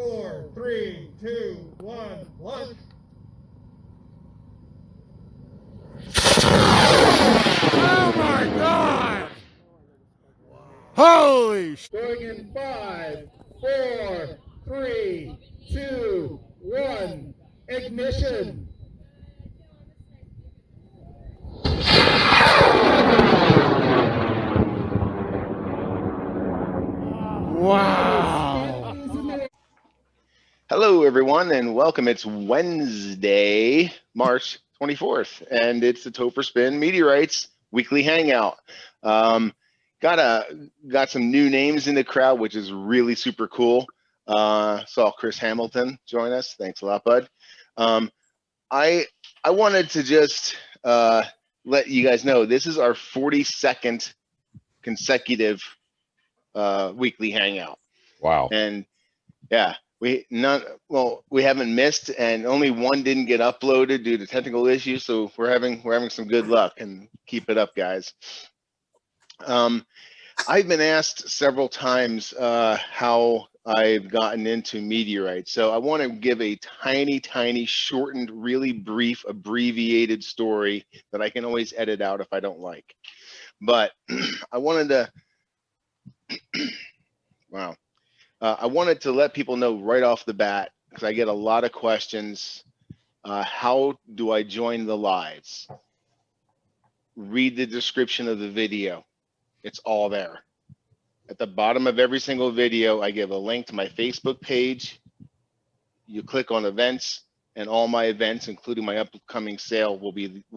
4, 3, 2, 1, launch. Oh my God! Holy sh! Going in 5, 4, 3, 2, 1, ignition. Wow! Hello, everyone, and welcome. It's Wednesday, March 24th, and it's the Topher Spin Meteorites Weekly Hangout. Got some new names in the crowd, which is really super cool. Saw Chris Hamilton join us. Thanks a lot, bud. I wanted to just let you guys know this is our 42nd consecutive weekly hangout. Wow! And yeah. We haven't missed, and only one didn't get uploaded due to technical issues. So we're having some good luck, and keep it up, guys. I've been asked several times how I've gotten into meteorites. So I want to give a tiny, shortened, really brief, abbreviated story that I can always edit out if I don't like. But I wanted to, wow. I wanted to let people know right off the bat, because I get a lot of questions. How do I join the lives? Read the description of the video. It's all there. At the bottom of every single video, I give a link to my Facebook page. You click on events, and all my events, including my upcoming sale, will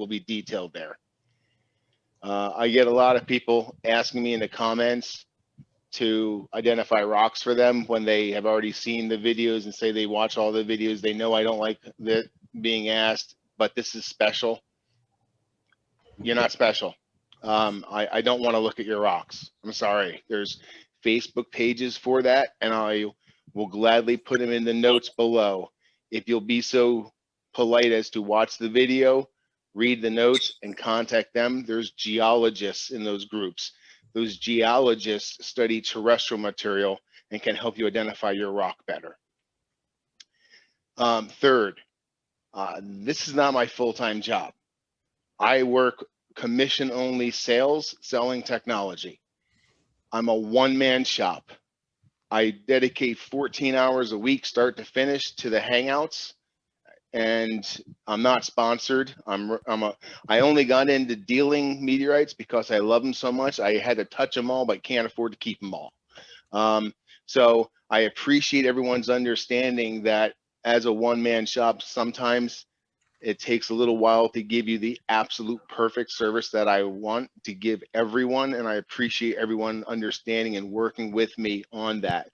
be detailed there. I get a lot of people asking me in the comments to identify rocks for them when they have already seen the videos and say they watch all the videos. They know I don't like that being asked, but this is special. You're not special. I don't want to look at your rocks. I'm sorry. There's Facebook pages for that, and I will gladly put them in the notes below. If you'll be so polite as to watch the video, read the notes, and contact them. There's geologists in those groups. Those geologists study terrestrial material and can help you identify your rock better. Third, this is not my full-time job. I work commission-only sales, selling technology. I'm a one-man shop. I dedicate 14 hours a week, start to finish, to the Hangouts, and I'm not sponsored. I only got into dealing meteorites because I love them so much. I had to touch them all, but can't afford to keep them all. So I appreciate everyone's understanding that as a one-man shop, sometimes it takes a little while to give you the absolute perfect service that I want to give everyone, and I appreciate everyone understanding and working with me on that.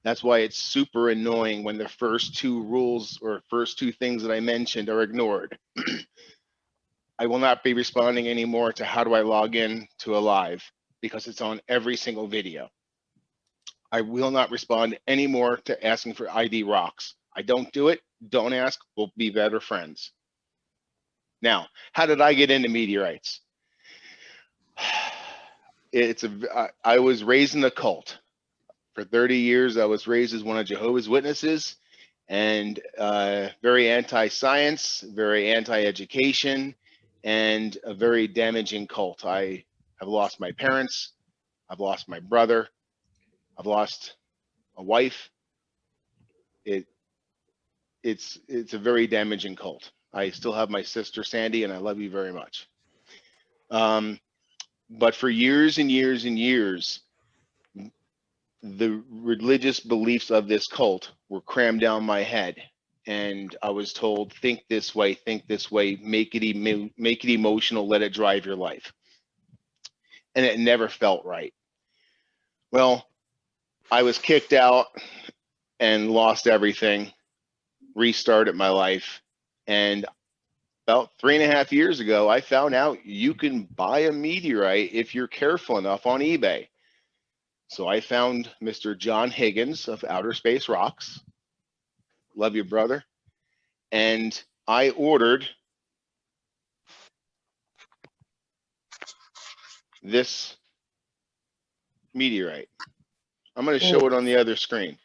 That's why it's super annoying when the first two rules or first two things that I mentioned are ignored. I will not be responding anymore to how do I log in to a live, because it's on every single video. I will not respond anymore to asking for ID rocks. I don't do it. Don't ask. We'll be better friends. Now, how did I get into meteorites? I was raised in a cult. For 30 years, I was raised as one of Jehovah's Witnesses, and very anti-science, very anti-education, and a very damaging cult. I have lost my parents. I've lost my brother. I've lost a wife. It's a very damaging cult. I still have my sister, Sandy, and I love you very much. But for years and years and years, the religious beliefs of this cult were crammed down my head, and I was told, think this way, make it emotional, let it drive your life. And it never felt right. Well, I was kicked out and lost everything, restarted my life, and about 3.5 years ago, I found out you can buy a meteorite if you're careful enough on eBay. So I found Mr. John Higgins of Outer Space Rocks. Love you, brother. And I ordered this meteorite. I'm going to show it on the other screen.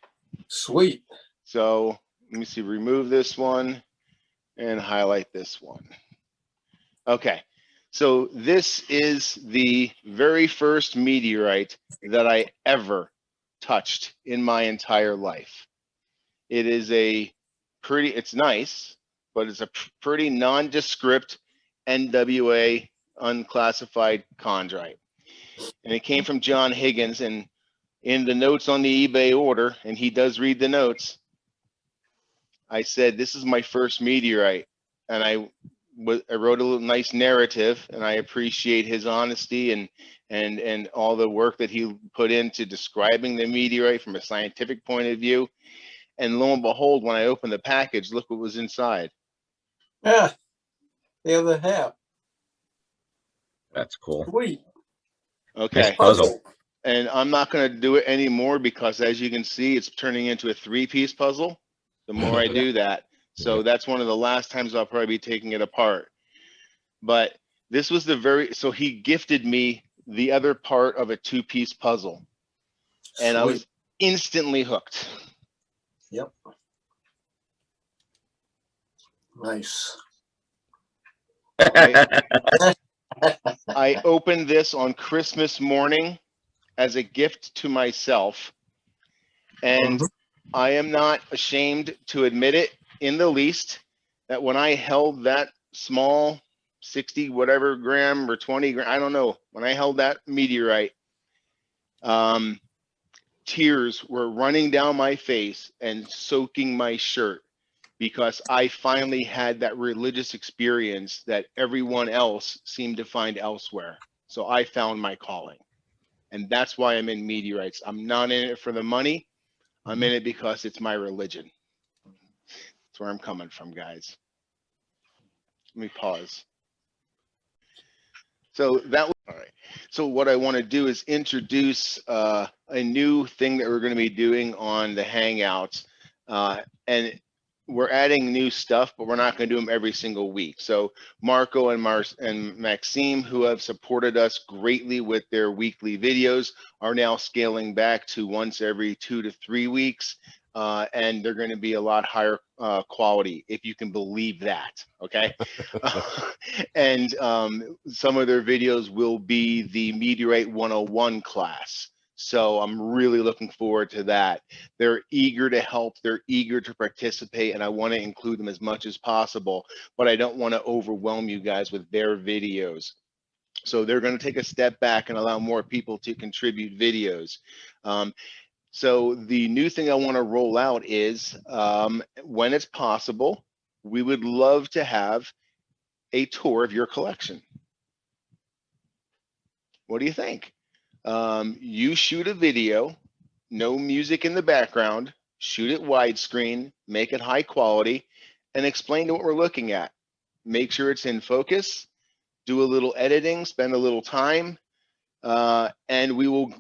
Sweet. So let me see, remove this one and highlight this one. Okay, so this is the very first meteorite that I ever touched in my entire life. It is a pretty, it's nice, but it's a pretty nondescript NWA unclassified chondrite. And it came from John Higgins, and in the notes on the eBay order, and he does read the notes, I said, this is my first meteorite. And I wrote a little nice narrative, and I appreciate his honesty and all the work that he put into describing the meteorite from a scientific point of view. And lo and behold, when I opened the package, look what was inside. Yeah, the other half. That's cool. Sweet. Okay. Nice puzzle. And I'm not going to do it anymore because, as you can see, it's turning into a 3-piece puzzle the more I do that. So that's one of the last times I'll probably be taking it apart. But this was so he gifted me the other part of a 2-piece puzzle. And I was instantly hooked. Yep. Nice. I opened this on Christmas morning as a gift to myself. And I am not ashamed to admit it in the least that when I held that small 60 whatever gram or 20 gram, I don't know, when I held that meteorite, tears were running down my face and soaking my shirt because I finally had that religious experience that everyone else seemed to find elsewhere. So I found my calling. And that's why I'm in meteorites. I'm not in it for the money. I'm in it because it's my religion. That's where I'm coming from, guys. Let me pause. So that was all right. So what I want to do is introduce a new thing that we're going to be doing on the Hangouts, and we're adding new stuff, but we're not going to do them every single week. So Marco and Maxime, who have supported us greatly with their weekly videos, are now scaling back to once every 2 to 3 weeks. And they're going to be a lot higher quality, if you can believe that, okay? And some of their videos will be the Meteorite 101 class. So I'm really looking forward to that. They're eager to help, they're eager to participate, and I want to include them as much as possible, but I don't want to overwhelm you guys with their videos. So they're going to take a step back and allow more people to contribute videos. So the new thing I want to roll out is when it's possible, we would love to have a tour of your collection. What do you think? You shoot a video, no music in the background, shoot it widescreen, make it high quality, and explain to what we're looking at. Make sure it's in focus, do a little editing, spend a little time, and we will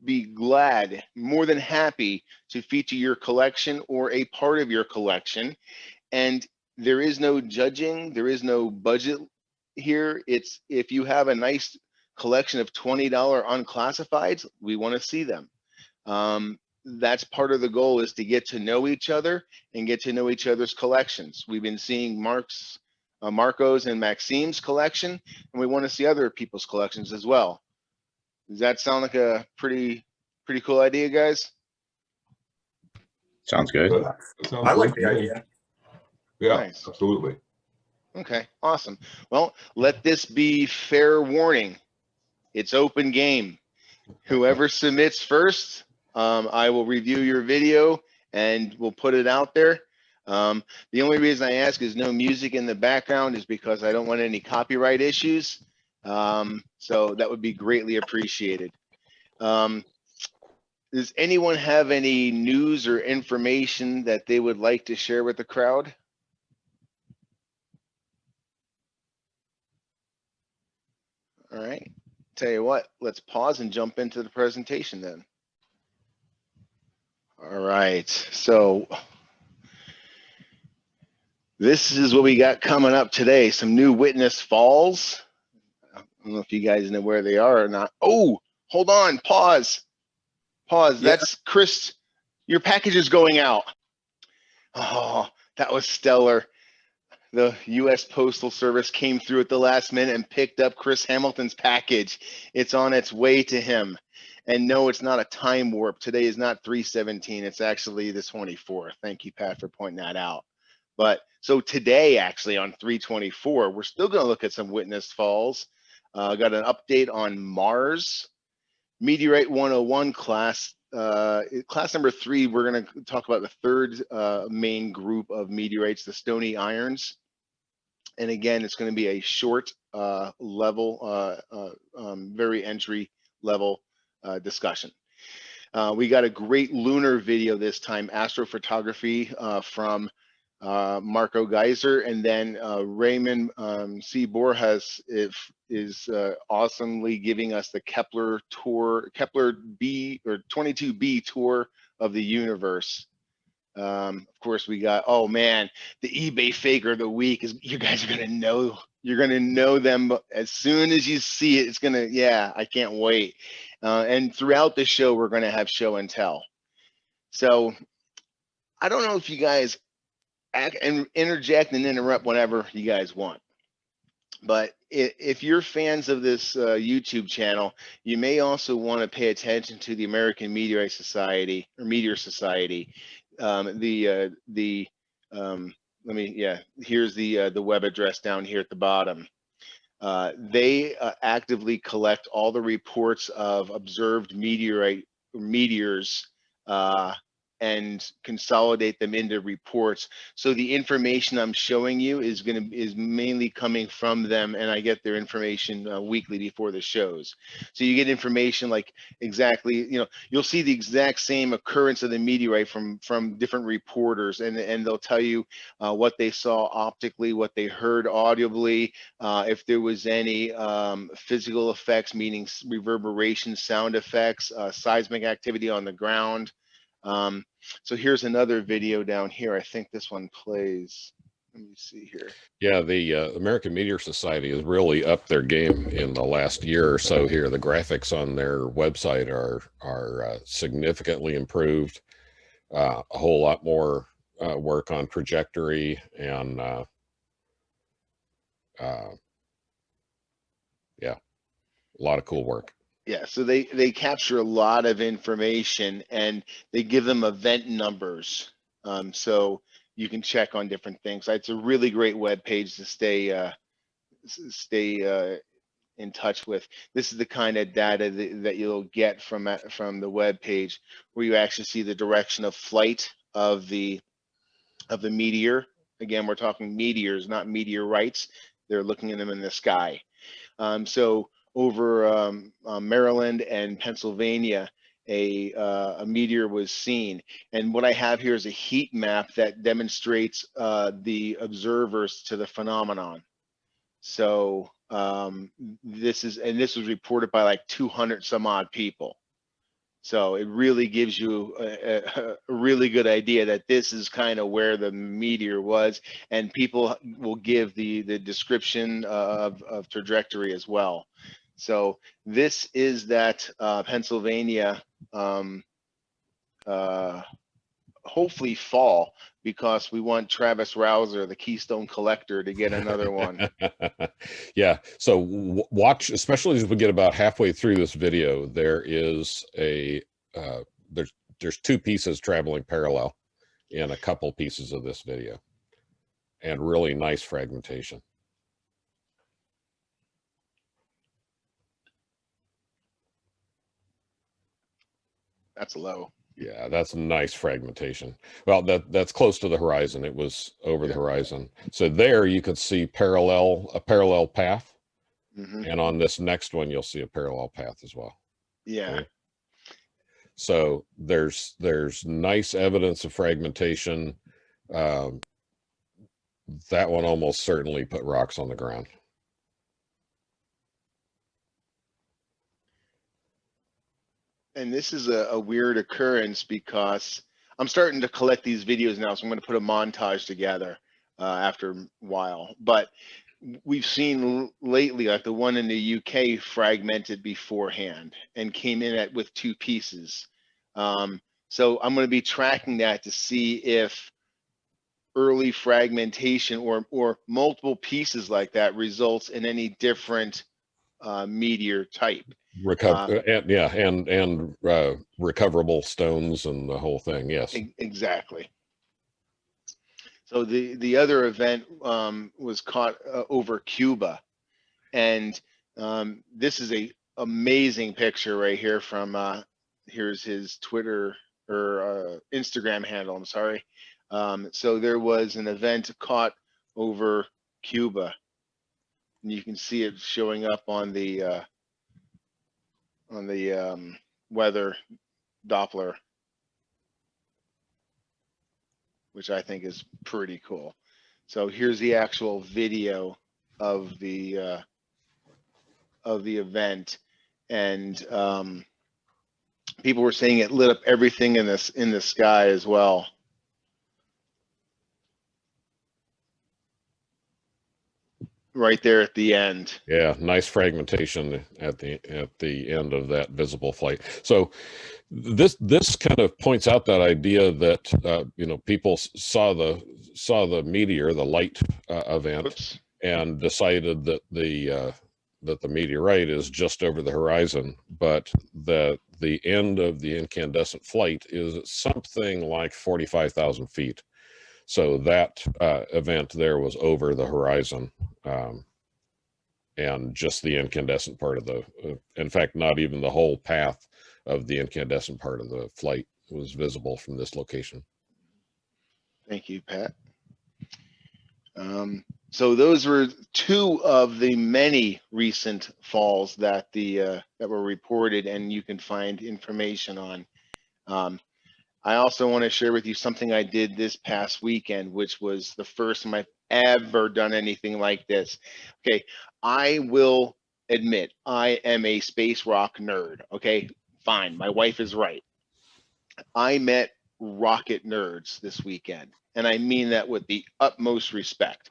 be glad, more than happy to feature your collection or a part of your collection. And there is no judging, there is no budget here. It's if you have a nice collection of $20 unclassifieds, we want to see them. That's part of the goal, is to get to know each other and get to know each other's collections. We've been seeing Marco's and Maxime's collection, and we want to see other people's collections as well. Does that sound like a pretty cool idea, guys? Sounds good. I like the idea. Yeah, Nice. absolutely. Okay, awesome. Well, let this be fair warning. It's open game. Whoever submits first, I will review your video and we'll put it out there. The only reason I ask is no music in the background is because I don't want any copyright issues. So that would be greatly appreciated. Does anyone have any news or information that they would like to share with the crowd? All right, tell you what, let's pause and jump into the presentation then. All right, so this is what we got coming up today. Some new Witness Falls. I don't know if you guys know where they are or not. Oh, hold on, pause. Yeah. That's Chris, your package is going out. Oh, that was stellar. The U.S. Postal Service came through at the last minute and picked up Chris Hamilton's package. It's on its way to him. And no, it's not a time warp. Today is not 3/17. It's actually the 24th. Thank you, Pat, for pointing that out. But so today, actually, on 3/24, we're still going to look at some witness falls. Got an update on Mars. Meteorite 101 class. Class number 3, we're going to talk about the third main group of meteorites, the Stoney-Irons. And again, it's going to be a short level, very entry level discussion. We got a great lunar video this time, astrophotopgraphy from Marco Gaisser, and then Raymond Borges is awesomely giving us the Kepler tour, Keppler-22b tour of the universe. Of course, we got, oh man, the eBay faker of the week is, you guys are gonna know, you're gonna know them as soon as you see it. It's gonna, yeah, I can't wait. And throughout the show, we're gonna have show and tell. So I don't know if you guys and interject and interrupt whenever you guys want. But if you're fans of this YouTube channel, you may also want to pay attention to the American Meteorite Society or Meteor Society. Here's the web address down here at the bottom. They actively collect all the reports of observed meteors and consolidate them into reports. So the information I'm showing you is mainly coming from them, and I get their information weekly before the shows. So you get information like exactly, you know, you'll see the exact same occurrence of the meteorite from different reporters, and they'll tell you what they saw optically, what they heard audibly, if there was any physical effects, meaning reverberation, sound effects, seismic activity on the ground. So here's another video down here. I think this one plays. Let me see here. Yeah, the American Meteor Society has really upped their game in the last year or so here. The graphics on their website are significantly improved. A whole lot more work on trajectory and yeah, a lot of cool work. Yeah, so they capture a lot of information and they give them event numbers, so you can check on different things. It's a really great web page to stay in touch with. This is the kind of data that you'll get from the web page, where you actually see the direction of flight of the meteor. Again, we're talking meteors, not meteorites. They're looking at them in the sky. So over Maryland and Pennsylvania, a meteor was seen. And what I have here is a heat map that demonstrates the observers to the phenomenon. So this was reported by like 200 some odd people. So it really gives you a really good idea that this is kind of where the meteor was, and people will give the description of trajectory as well. So this is that Pennsylvania, hopefully fall, because we want Travis Rouser, the Keystone Collector, to get another one. Yeah, so watch, especially as we get about halfway through this video, there is a there's 2 pieces traveling parallel in a couple pieces of this video, and really nice fragmentation. That's low. Yeah, that's nice fragmentation. Well, that's close to the horizon. It was over the horizon. So there you could see a parallel path. Mm-hmm. And on this next one, you'll see a parallel path as well. Yeah. Okay. So there's nice evidence of fragmentation. That one almost certainly put rocks on the ground. And this is a weird occurrence, because I'm starting to collect these videos now, so I'm going to put a montage together after a while. But we've seen lately, like the one in the UK, fragmented beforehand and came in with 2 pieces. So I'm going to be tracking that to see if early fragmentation or multiple pieces like that results in any different meteor type. And recoverable stones and the whole thing. Yes, exactly. So the other event was caught over Cuba, and this is a amazing picture right here from here's his Twitter or Instagram handle. I'm sorry. So there was an event caught over Cuba, and you can see it showing up on the weather Doppler, which I think is pretty cool. So here's the actual video of the event, and people were saying it lit up everything in the sky as well. Right there at the end. Yeah, nice fragmentation at the end of that visible flight. So this kind of points out that idea that you know, people saw the meteor, the light event. Oops. And decided that the meteorite is just over the horizon, but the end of the incandescent flight is something like 45,000 feet. So that event there was over the horizon, and just the incandescent part of the, in fact, not even the whole path of the incandescent part of the flight was visible from this location. Thank you, Pat. So those were two of the many recent falls that that were reported, and you can find information on. I also want to share with you something I did this past weekend, which was the first time I've ever done anything like this. Okay, I will admit I am a space rock nerd. Okay, fine, my wife is right. I met rocket nerds this weekend, and I mean that with the utmost respect.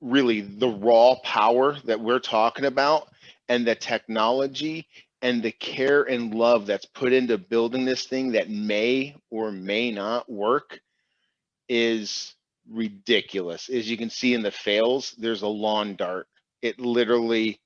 Really the raw power that we're talking about, and the technology and the care and love that's put into building this thing that may or may not work is ridiculous. As you can see in the fails, there's a lawn dart. It literally,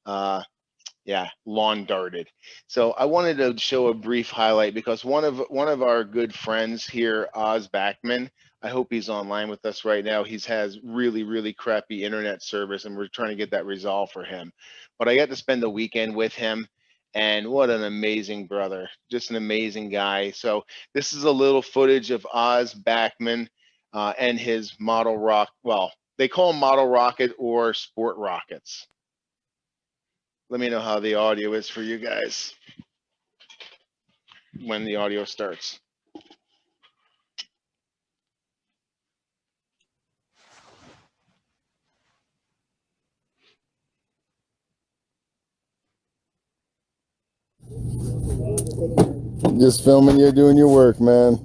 lawn darted. So I wanted to show a brief highlight because one of our good friends here, Oz Backman, I hope he's online with us right now. He has really, really crappy internet service, and we're trying to get that resolved for him. But I got to spend the weekend with him, and what an amazing brother, just an amazing guy. So this is a little footage of Oz Backman and his model rock. Well, they call them model rocket or sport rockets. Let me know how the audio is for you guys when the audio starts. Just filming you doing your work, man.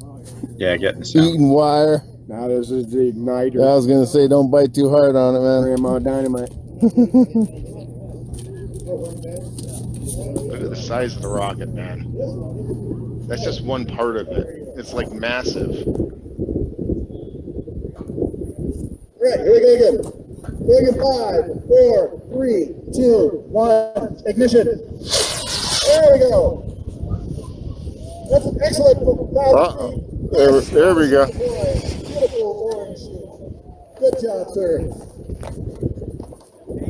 Yeah, getting the sound. Eating wire. Now this is the igniter. I was gonna say, don't bite too hard on it, man. Grandma Dynamite. Look at the size of the rocket, man. That's just one part of it. It's like massive. All right, here we go again. Going in 5, 4, 3, 2, 1, ignition. There we go. That's an excellent there we go. Beautiful orange. Good job, sir.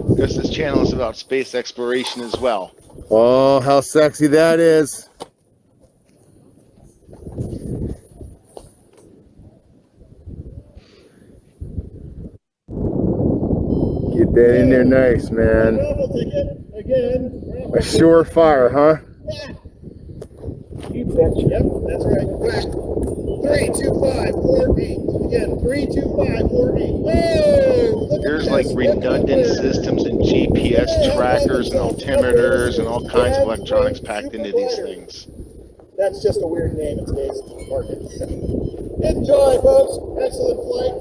Because this channel is about space exploration as well. Oh, how sexy that is. Get that in there nice, man. A surefire, huh? You betcha. Yep, that's right. Whack. 3, 2, 5, 4, 8. Again, 3, 2, 5, 4, 8. Whoa! There's like redundant systems and GPS trackers and altimeters and all kinds of electronics packed into these things. That's just a weird name in today's market. Enjoy, folks. Excellent flight.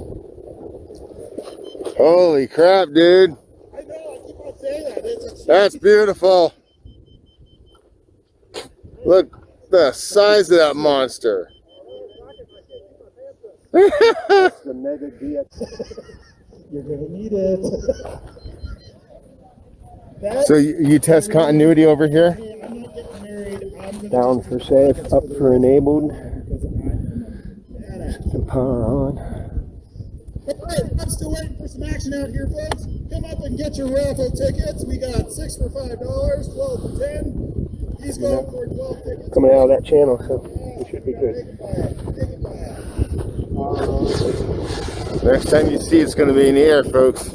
Holy crap, dude. I know, I keep on saying that. That's beautiful. Look the size of that monster. The mega DX. You're gonna need it. So you test continuity over here? I'm not getting married. I'm gonna Down for safe, up for enabled. The power on. Alright, I'm still waiting for some action out here, folks. Come up and get your raffle tickets. We got 6 for $5, 12 for 10. He's going for 12 tickets. Coming out of that channel, so it should be good. Next time you see it's going to be in the air, folks.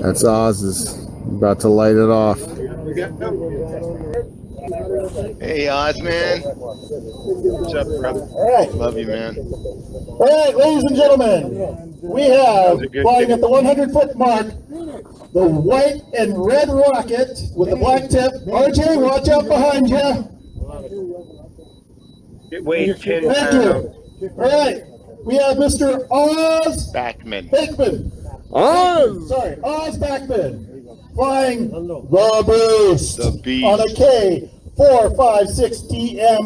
That's Oz is about to light it off. Hey, Oz, man. What's up, brother? Alright. Love you, man. Alright, ladies and gentlemen, we have flying at the 100-foot mark, the white and red rocket with the black tip. RJ, watch out behind you. Wait, Thank you. Alright, we have Mr. Oz Backman. Oz! Sorry, Oz Backman, flying the Beast, The Beast. on a K456TM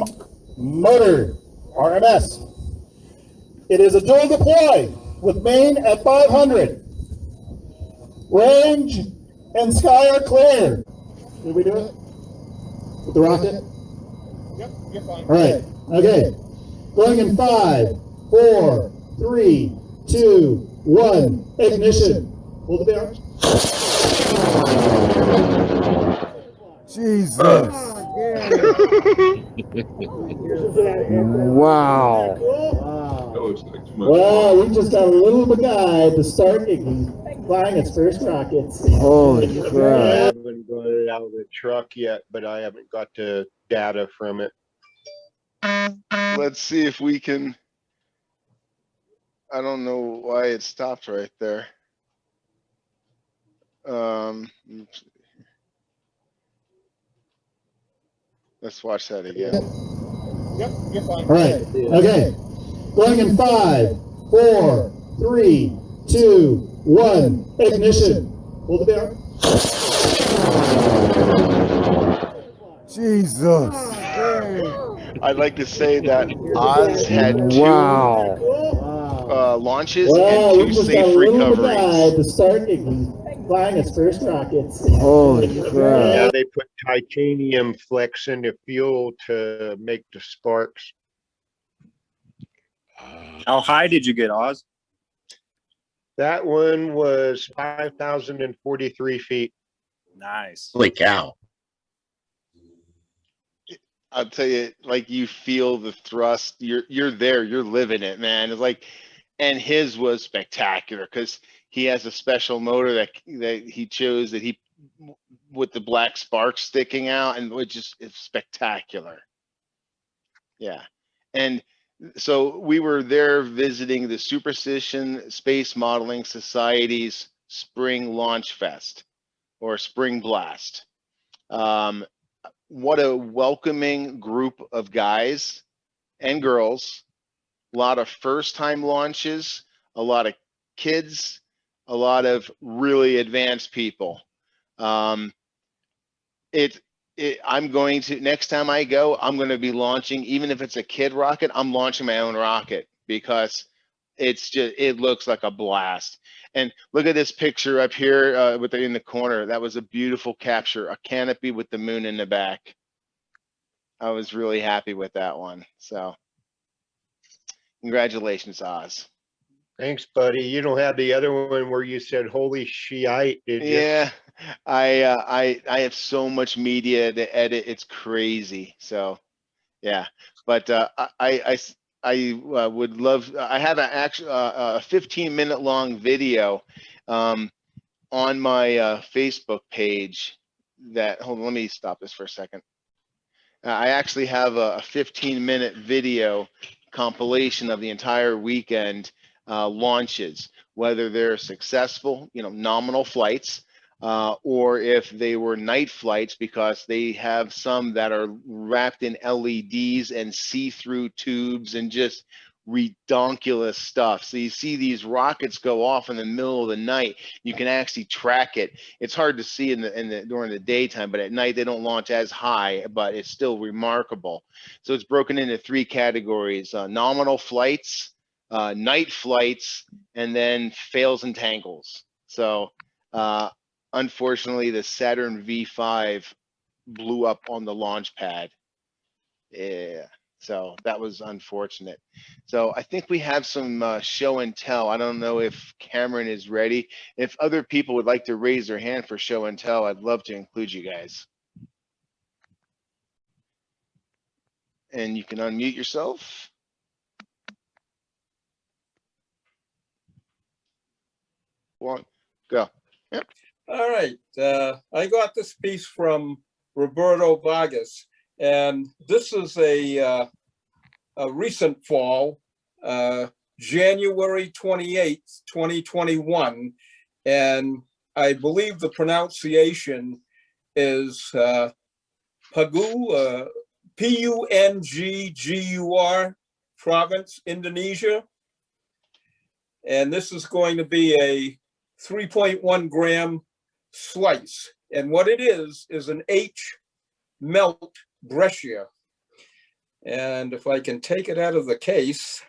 motor, RMS. It is a dual deploy with main at 500. Range and sky are clear. Did we do it? With the rocket? Yep, you're fine. All right, okay. Going in 5, 4, 3, 2, 1, ignition. Hold the bear. Jesus. Wow. Well, we just got a little guy to start flying its first rockets. Holy I crap. haven't got it out of the truck yet, but I haven't got the data from it. Let's see if we can. I don't know why it stopped right there. Oops. Let's watch that again. Yep, you're fine. All right, okay. Going in 5, 4, 3, 2, 1, ignition. Hold the bear. Jesus. I'd like to say that Oz had two launches Well, and we 2 just got a safe little guy recoveries. to start flying its first rockets. Holy Yeah, crap. they put titanium flecks in the fuel to make the sparks. How high did you get, Oz? That one was 5,043 feet. Nice. Holy cow. I'll tell you, like, you feel the thrust. You're there. You're living it, man. It's like, and his was spectacular because he has a special motor that he chose that he with the black sparks sticking out, and which is it's spectacular. Yeah, and so we were there visiting the Superstition Space Modeling Society's Spring Launch Fest or Spring Blast. What a welcoming group of guys and girls, a lot of first-time launches, a lot of kids, a lot of really advanced people. I'm going to, next time I go, I'm going to be launching, even if it's a kid rocket, I'm launching my own rocket because it looks like a blast. And look at this picture up here in the corner. That was a beautiful capture, a canopy with the moon in the back. I was really happy with that one. So congratulations, Oz. Thanks, buddy. You don't have the other one where you said "Holy Shiite," did you? Yeah, I have so much media to edit. It's crazy. So yeah, but I would love. I have a 15-minute long video on my Facebook page. That hold on, let me stop this for a second. I actually have a 15-minute video compilation of the entire weekend launches, whether they're successful, nominal flights, or if they were night flights, because they have some that are wrapped in LEDs and see-through tubes and just redonkulous stuff. So you see these rockets go off in the middle of the night. You can actually track it. It's hard to see during the daytime, but at night they don't launch as high, but it's still remarkable. So it's broken into 3 categories: nominal flights, night flights, and then fails and tangles. So unfortunately, the Saturn V5 blew up on the launch pad. Yeah. So that was unfortunate. So I think we have some show and tell. I don't know if Cameron is ready. If other people would like to raise their hand for show and tell, I'd love to include you guys. And you can unmute yourself. One, go. Yep. All right. I got this piece from Roberto Vargas, and this is a recent fall, January 28th, 2021, and I believe the pronunciation is Punguur, P-U-N-G-G-U-R, Province, Indonesia. And this is going to be a 3.1 gram slice. And what it is an H-Melt Breccia. And if I can take it out of the case,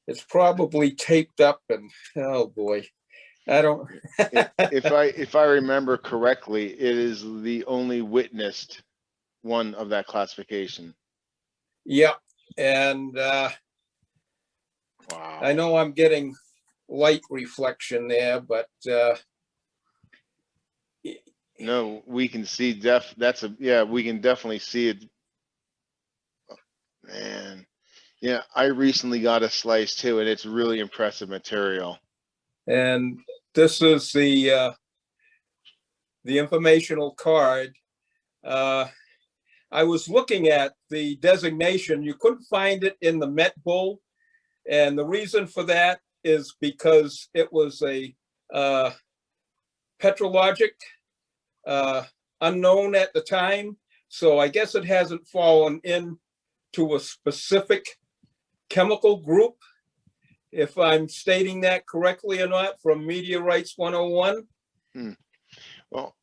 it's probably taped up and, oh boy, I don't. if I remember correctly, it is the only witnessed one of that classification. Yeah, and Wow. I know I'm getting light reflection there, but no, we can see we can definitely see it. Man, yeah, I recently got a slice too, and it's really impressive material. and this is the informational card. I was looking at the designation. You couldn't find it in the MetBull, and the reason for that is because it was a petrologic unknown at the time. So I guess it hasn't fallen into a specific chemical group, if I'm stating that correctly or not, from Meteorites 101. Well,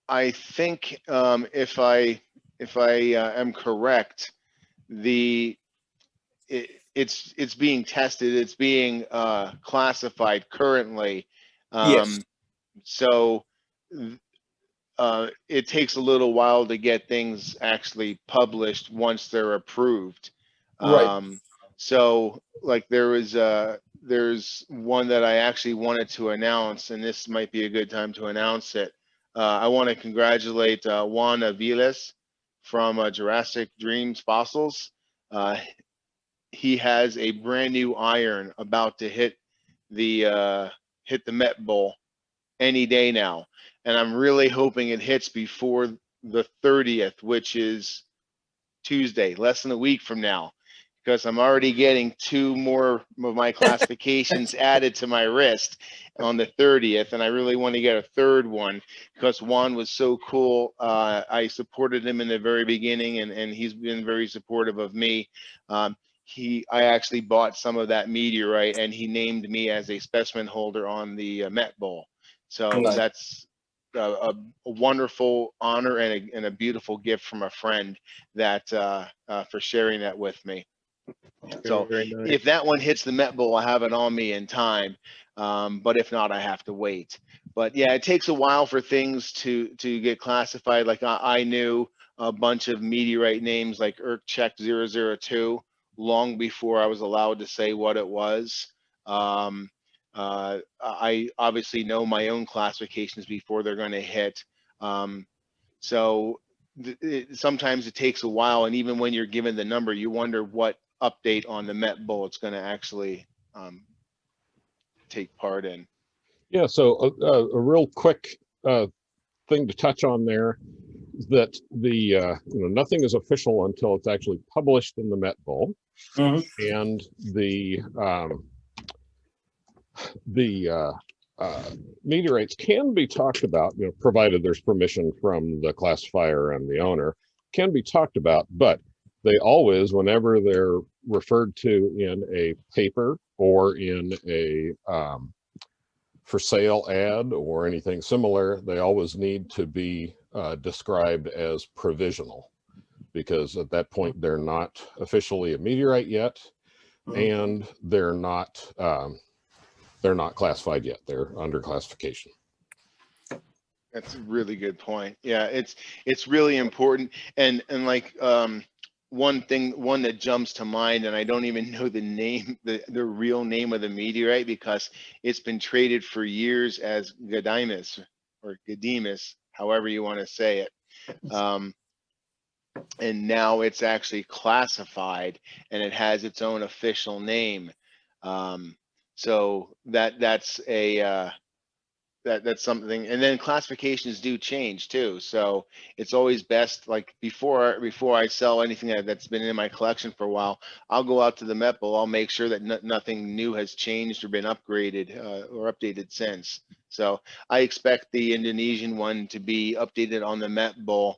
I think if I am correct, it's being tested. It's being classified currently. Yes. So it takes a little while to get things actually published once they're approved. Right. So like there's one that I actually wanted to announce, and this might be a good time to announce it. I want to congratulate Juan Aviles from Jurassic Dreams Fossils. He has a brand new iron about to hit the MetBull any day now, and I'm really hoping it hits before the 30th, which is Tuesday, less than a week from now, because I'm already getting 2 more of my classifications added to my wrist on the 30th, and I really want to get a 3rd one because Juan was so cool. I supported him in the very beginning, and he's been very supportive of me. I actually bought some of that meteorite, and he named me as a specimen holder on the MetBull. So Nice. That's a wonderful honor and a beautiful gift from a friend that for sharing that with me. So if that one hits the MetBull, I'll have it on me in time. But if not, I have to wait. But yeah, it takes a while for things to get classified. Like I knew a bunch of meteorite names like Erkcheck 002 long before I was allowed to say what it was. I obviously know my own classifications before they're going to hit. So sometimes it takes a while, and even when you're given the number, you wonder what update on the MetBull it's going to actually take part in. Yeah, so a real quick thing to touch on there is that nothing is official until it's actually published in the MetBull, and the meteorites can be talked about, provided there's permission from the classifier and the owner, can be talked about, but they always, whenever they're referred to in a paper or in a for sale ad or anything similar, they always need to be described as provisional, because at that point they're not officially a meteorite yet, and they're not classified yet. They're under classification. That's a really good point. Yeah, it's really important. And like one that jumps to mind, and I don't even know the name, the real name of the meteorite, because it's been traded for years as Ghadamis or Ghadamis, however you want to say it. And now it's actually classified and it has its own official name. So that's a that's something. And then classifications do change too, so it's always best, like before I sell anything that's been in my collection for a while, I'll go out to the MetBull, I'll make sure that nothing new has changed or been upgraded or updated since. So I expect the Indonesian one to be updated on the MetBull,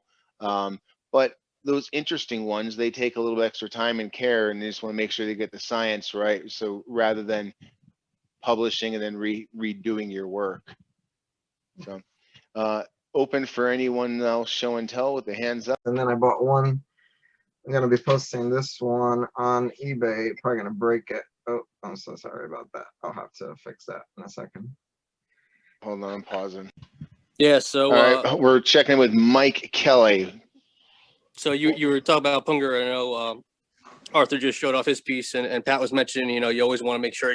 but those interesting ones, they take a little extra time and care, and they just want to make sure they get the science right. So rather than publishing and then redoing your work. So open for anyone else show and tell with the hands up. And then I bought one. I'm gonna be posting this one on eBay. Probably gonna break it. Oh, I'm so sorry about that. I'll have to fix that in a second. Hold on, I'm pausing. Yeah, so all right, we're checking with Mike Kelley. So you were talking about Punguur. I know Arthur just showed off his piece, and Pat was mentioning, you always want to make sure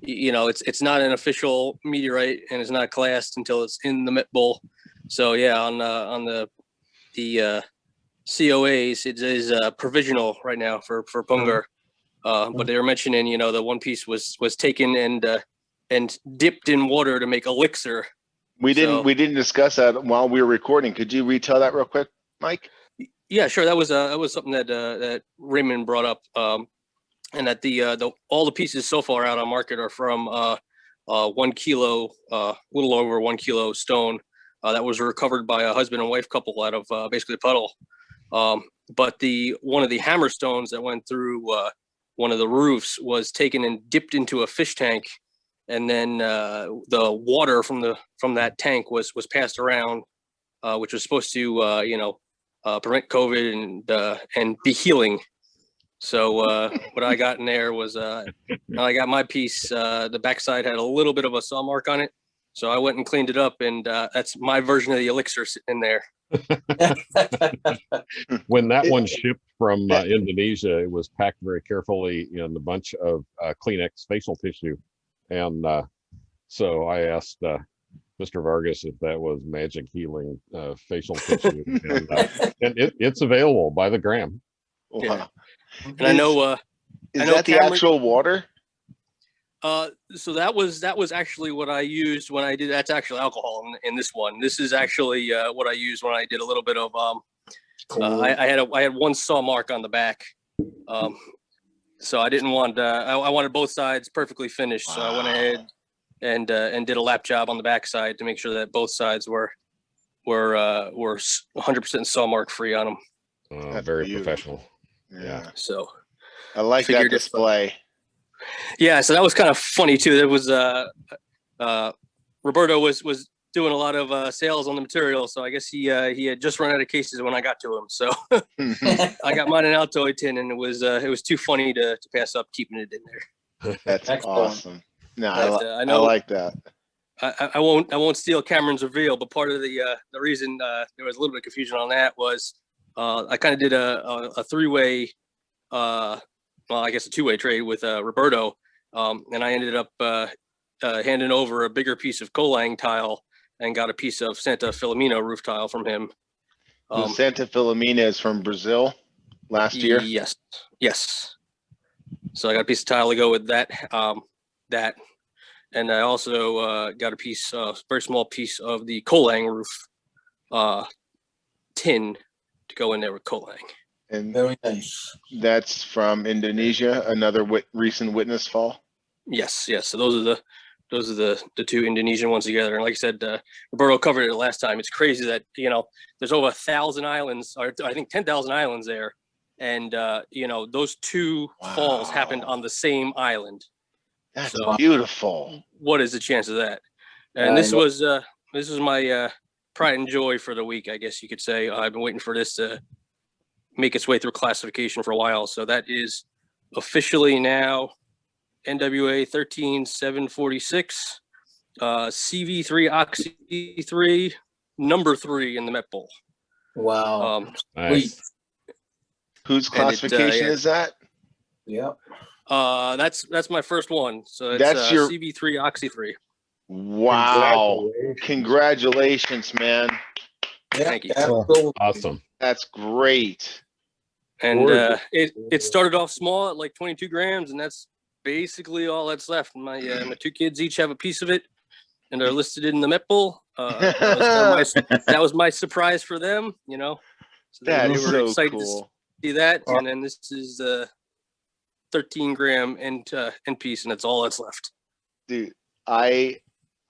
it's not an official meteorite and it's not classed until it's in the MetBull. So yeah, on the COAs, it is provisional right now for Punguur. But they were mentioning, the one piece was taken and dipped in water to make elixir. We didn't discuss that while we were recording. Could you retell that real quick, Mike? Yeah, sure. That was something that Raymond brought up, and that all the pieces so far out on market are from 1 kilo, little over 1 kilo stone that was recovered by a husband and wife couple out of basically a puddle. But one of the hammer stones that went through one of the roofs was taken and dipped into a fish tank, and then the water from that tank was passed around, which was supposed to prevent COVID and be healing. So what I got in there was I got my piece. The backside had a little bit of a saw mark on it, so I went and cleaned it up, and that's my version of the elixir sitting in there. When that one shipped from Indonesia, it was packed very carefully in a bunch of Kleenex facial tissue, and so I asked Mr. Vargas if that was magic healing facial tissue, and it's available by the gram. Wow. Yeah. And I know is that the actual water? So that was actually what I used when I did. That's actually alcohol in this one. This is actually what I used when I did a little bit of I had one saw mark on the back. So I didn't want I wanted both sides perfectly finished. So I went ahead and did a lap job on the back side to make sure that both sides were 100% saw mark free on them. Very beautiful. professional. Yeah. So I like that display. Yeah, so that was kind of funny too. There was Roberto was doing a lot of sales on the material, so I guess he had just run out of cases when I got to him. So I got mine in Altoid tin, and it was too funny to pass up keeping it in there. That's awesome. No, I know, I like that. I won't steal Cameron's reveal, but part of the reason there was a little bit of confusion on that was I kind of did a three-way, well, I guess a two-way trade with Roberto, and I ended up handing over a bigger piece of Kolang tile and got a piece of Santa Filomena roof tile from him. Santa Filomena is from Brazil last year? Yes. So I got a piece of tile to go with that. And I also got a piece, very small piece of the Kolang roof tin to go in there with Kolang. And Very nice. that's from Indonesia, another recent witness fall. Yes. So those are the two Indonesian ones together. And like I said, Roberto covered it last time. It's crazy that there's over 1,000 islands, or I think 10,000 islands there, And you know, those two falls happened on the same island. That's So, beautiful. what is the chance of that? And this was my pride and joy for the week, I guess you could say. I've been waiting for this to make its way through classification for a while. So that is officially now NWA 13746, CV3 Oxy 3, number 3 in the MetBull. Wow. Nice. Whose classification is that? Yep. That's my first one. So it's That's your CV3 Oxy 3. Wow. Congratulations, man. Yeah, Thank you. Awesome. That's great. And it started off small at like 22 grams, and that's basically all that's left. My my two kids each have a piece of it, and they're listed in the MetBull. That was my surprise for them, you know. So That they is were so excited cool. to see that, and then this is 13 gram end piece, and that's all that's left. Dude, I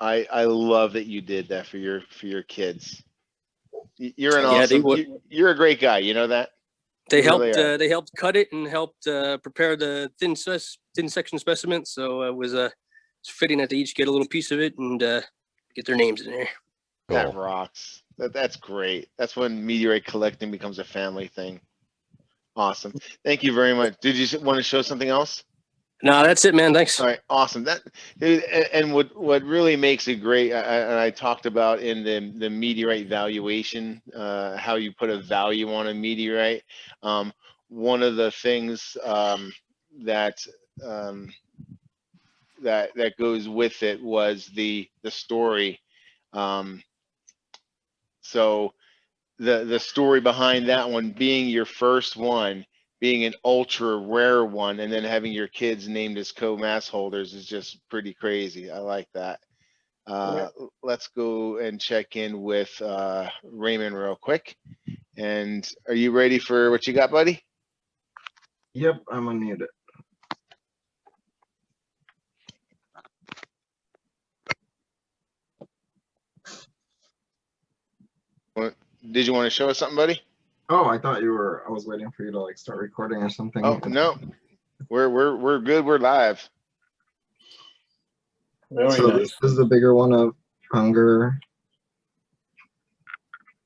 love that you did that for your kids. You're an awesome. You're a great guy. You know that. They helped cut it and helped prepare the thin section specimen. So it was fitting that they each get a little piece of it and get their names in there. That rocks. That's great. That's when meteorite collecting becomes a family thing. Awesome. Thank you very much. Did you want to show something else? No, that's it, man. Thanks. All right, awesome. That and what really makes it great, and I talked about in the meteorite valuation, how you put a value on a meteorite. One of the things that goes with it was the story. So the story behind that one being your first one, being an ultra rare one, and then having your kids named as co-mass holders is just pretty crazy. I like that. Let's go and check in with Raymond real quick. And are you ready for what you got, buddy? Yep, I'm unmuted. Did you want to show us something, buddy? Oh, I thought I was waiting for you to like start recording or something. Oh, no. We're good. We're live. So this is the bigger one of Punggur.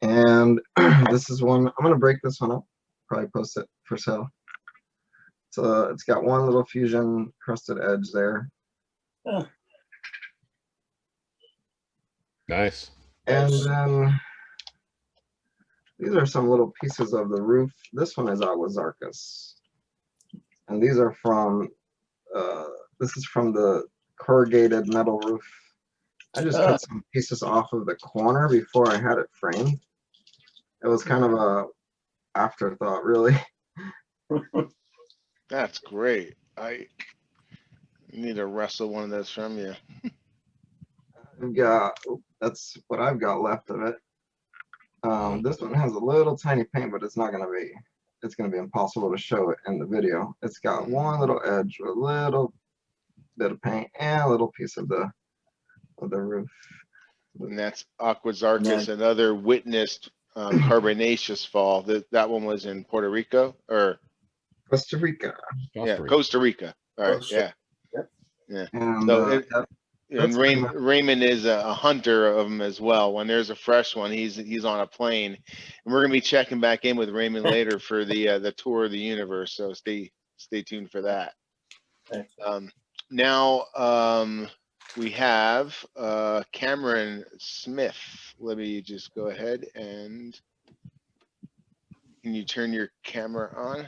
And this is one, I'm gonna break this one up, probably post it for sale. So it's got one little fusion crusted edge there. Oh. Nice. And then these are some little pieces of the roof. This one is Agua Zarcas. And these are from, this is from the corrugated metal roof. I just cut some pieces off of the corner before I had it framed. It was kind of a afterthought, really. That's great. I need to wrestle one of those from you. I've got, that's what I've got left of it. This one has a little tiny paint, but it's gonna be impossible to show it in the video. It's got one little edge with a little bit of paint and a little piece of the roof. And that's Agua Zarcas, another witnessed carbonaceous fall. That one was in Puerto Rico or Costa Rica. Costa Rica. All right, yeah. And, so and Raymond is a hunter of them as well. When there's a fresh one, he's on a plane, and we're gonna be checking back in with Raymond later for the tour of the universe. So stay tuned for that. Now we have Cameron Smith. Let me just go ahead and can you turn your camera on?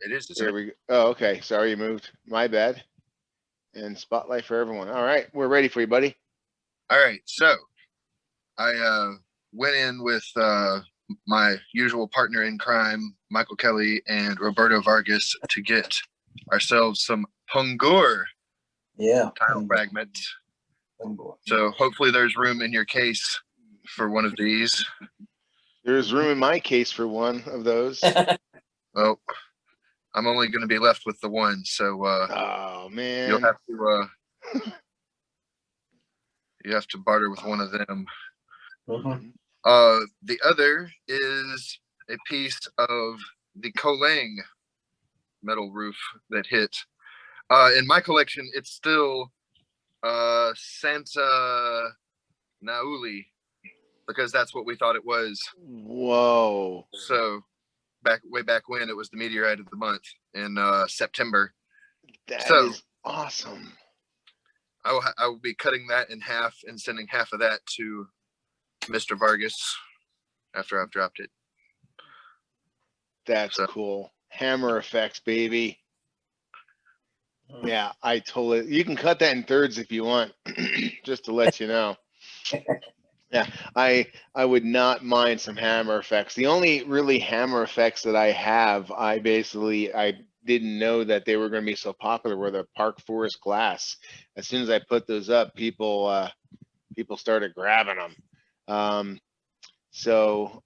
It is. There we go. Oh, okay. Sorry, you moved. My bad. And spotlight for everyone. All right, we're ready for you, buddy. All right, so I went in with my usual partner in crime, Michael Kelley and Roberto Vargas, to get ourselves some Punguur tile fragments. So hopefully there's room in your case for one of these. There's room in my case for one of those. Well, I'm only going to be left with the one, so oh man, you'll have to barter with one of them. The other is a piece of the Kolang metal roof that hit. In my collection, it's still Santa Nauli, because that's what we thought it was. Whoa. So way back when, it was the meteorite of the month in September. That So, is awesome. I will be cutting that in half and sending half of that to Mr. Vargas after I've dropped it. That's cool. Hammer effects, baby. Yeah, I totally. You can cut that in thirds if you want, just to let you know. Yeah, I would not mind some hammer effects. The only really hammer effects that I have, I didn't know that they were going to be so popular, were the Park Forest glass. As soon as I put those up, people started grabbing them. So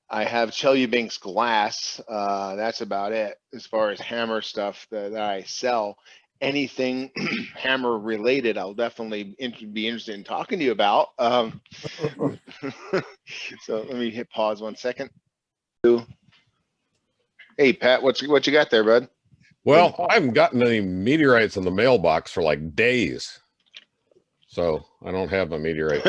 I have Chelyabinsk glass. That's about it as far as hammer stuff that I sell. Anything hammer related, I'll definitely be interested in talking to you about. So let me hit pause 1 second. Hey Pat, what you got there, bud? Well, I haven't gotten any meteorites in the mailbox for like days, so I don't have a meteorite.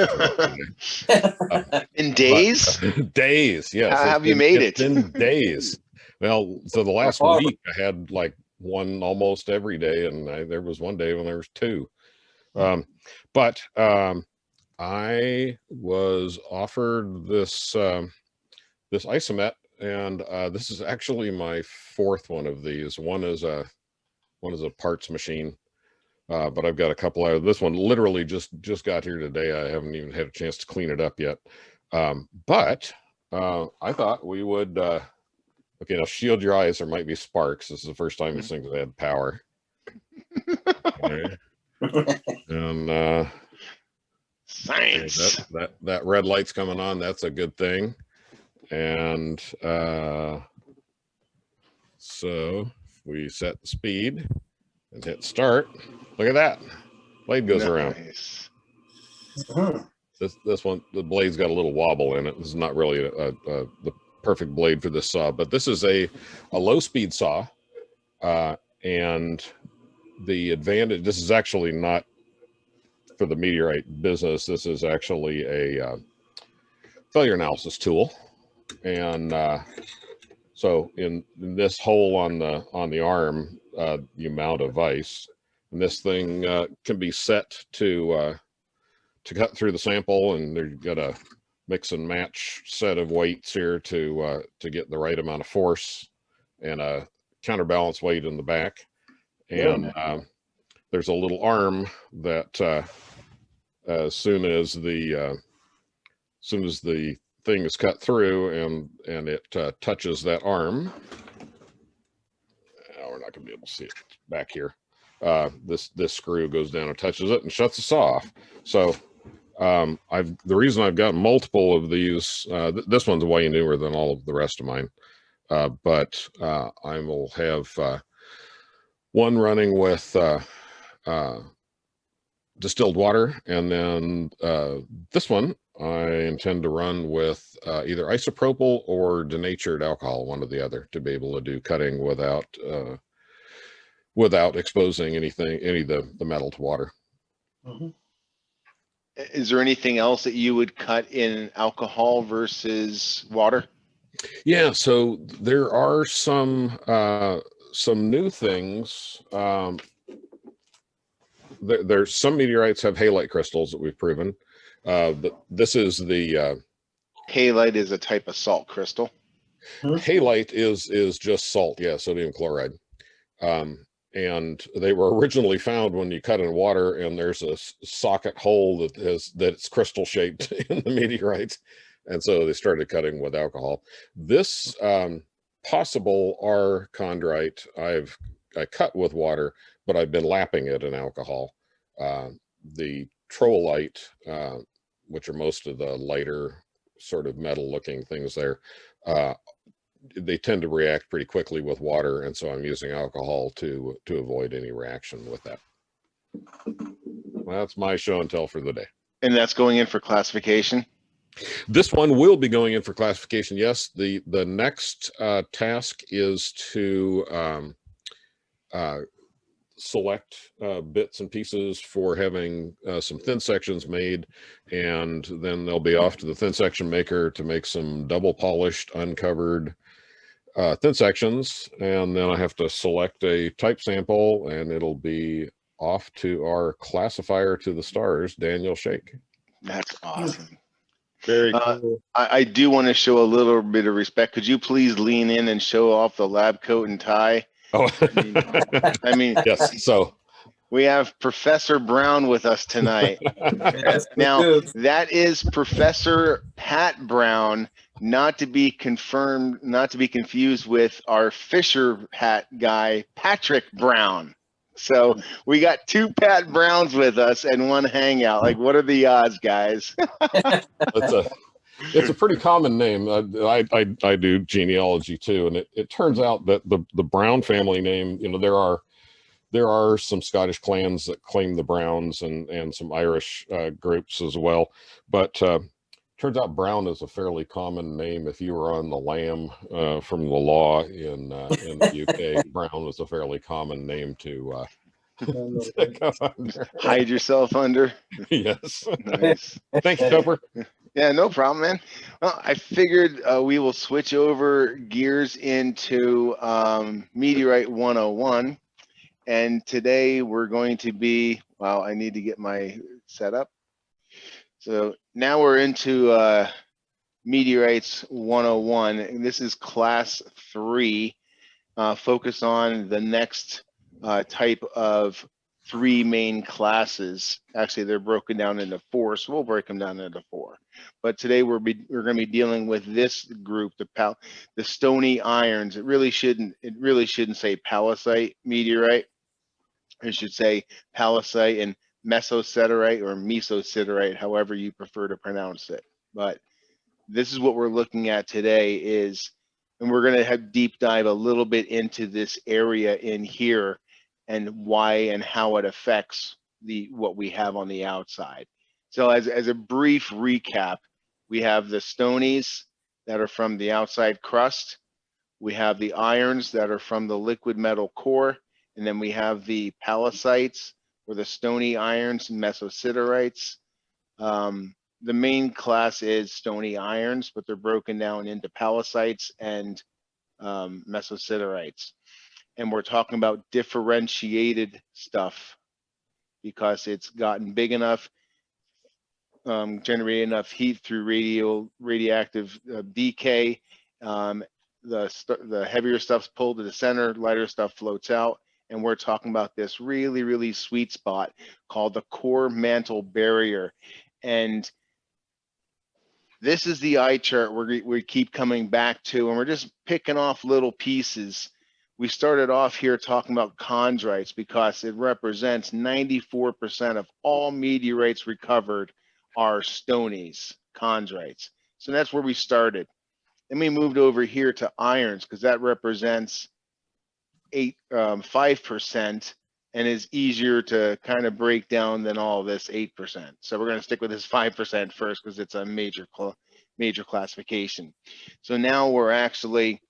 In days? Days, yes. How have you made it? It's been days. Well, so the last week I had like one almost every day, and there was one day when there was two. But I was offered this this Isomet, and this is actually my fourth one of these. One is a parts machine, but I've got a couple of this one. Literally just got here today. I haven't even had a chance to clean it up yet. But I thought we would. Okay, now shield your eyes. There might be sparks. This is the first time this thing's had power. Okay. And science. That red light's coming on. That's a good thing. And so if we set the speed and hit start, look at that. Blade goes around. This one, the blade's got a little wobble in it. This is not really the perfect blade for this saw, but this is a low speed saw, and the advantage, this is actually not for the meteorite business. This is actually a failure analysis tool, and so in this hole on the arm, you mount a vise, and this thing can be set to cut through the sample, and you've got a mix and match set of weights here to get the right amount of force, and a counterbalance weight in the back. And there's a little arm that as soon as the thing is cut through and it touches that arm, we're not gonna be able to see it back here. This screw goes down and touches it and shuts us off. So the reason I've got multiple of these, this one's way newer than all of the rest of mine, but I will have one running with distilled water, and then this one I intend to run with either isopropyl or denatured alcohol, one or the other, to be able to do cutting without exposing any of the metal to water. Is there anything else that you would cut in alcohol versus water? Yeah, so there are some new things. There's some meteorites have halite crystals that we've proven. This is the halite is a type of salt crystal. Halite is just salt, yeah, sodium chloride. And they were originally found when you cut in water, and there's a socket hole that's crystal shaped in the meteorites, and so they started cutting with alcohol. This possible R chondrite I cut with water, but I've been lapping it in alcohol. The troilite, which are most of the lighter sort of metal looking things there, they tend to react pretty quickly with water, and so I'm using alcohol to avoid any reaction with that. Well, that's my show and tell for the day. And that's going in for classification? This one will be going in for classification. Yes, the next task is to select bits and pieces for having some thin sections made, and then they'll be off to the thin section maker to make some double polished, uncovered thin sections, and then I have to select a type sample, and it'll be off to our classifier to the stars, Daniel Shake. That's awesome. Very cool. I do want to show a little bit of respect. Could you please lean in and show off the lab coat and tie? Oh, I mean, yes. So we have Professor Brown with us tonight. Now, that is Professor Pat Brown, not to be confused with our Fisher hat guy, Patrick Brown. So we got two Pat Browns with us and one hangout. Like, what are the odds, guys? it's a pretty common name. I do genealogy too, and it turns out that the Brown family name, you know, there are some Scottish clans that claim the Browns and some Irish groups as well, but turns out Brown is a fairly common name. If you were on the lam from the law in the UK, Brown was a fairly common name to go under. Hide yourself under. Yes. Nice. Thank you, Cooper. Yeah, no problem, man. Well, I figured we will switch over gears into Meteorite 101. And today we're going to be, well, I need to get my setup. So now we're into Meteorites 101, and this is class 3, focus on the next type of 3 main classes. Actually, they're broken down into 4, so we'll break them down into 4. But today we're going to be dealing with this group, the Stoney-Irons. It really shouldn't say Pallacite meteorite. It should say Pallacite and Mesosidерite or Mesosidерite, however you prefer to pronounce it. But this is what we're looking at today and we're going to have deep dive a little bit into this area in here and why and how it affects what we have on the outside. So as a brief recap, we have the Stonies that are from the outside crust. We have the irons that are from the liquid metal core. And then we have the Pallasites, or the Stoney-Irons and Mesosiderites. The main class is Stoney-Irons, but they're broken down into Pallasites and Mesosiderites. And we're talking about differentiated stuff because it's gotten big enough, generated enough heat through radioactive decay. The heavier stuff's pulled to the center, lighter stuff floats out. And we're talking about this really, really sweet spot called the core mantle barrier. And this is the eye chart we keep coming back to, and we're just picking off little pieces. We started off here talking about chondrites because it represents 94% of all meteorites recovered are stonies, chondrites. So that's where we started. Then we moved over here to irons because that represents 5% and is easier to kind of break down than all this 8%. So we're going to stick with this 5% first because it's a major classification. So now we're actually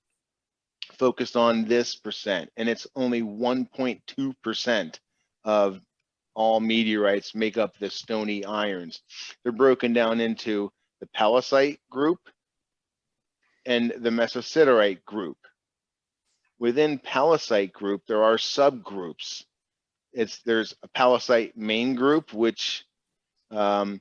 focused on this percent, and it's only 1.2% of all meteorites make up the Stoney-Irons. They're broken down into the Pallasite group and the Mesosiderite group. Within Pallasite group, there are subgroups. There's a Pallasite main group, which I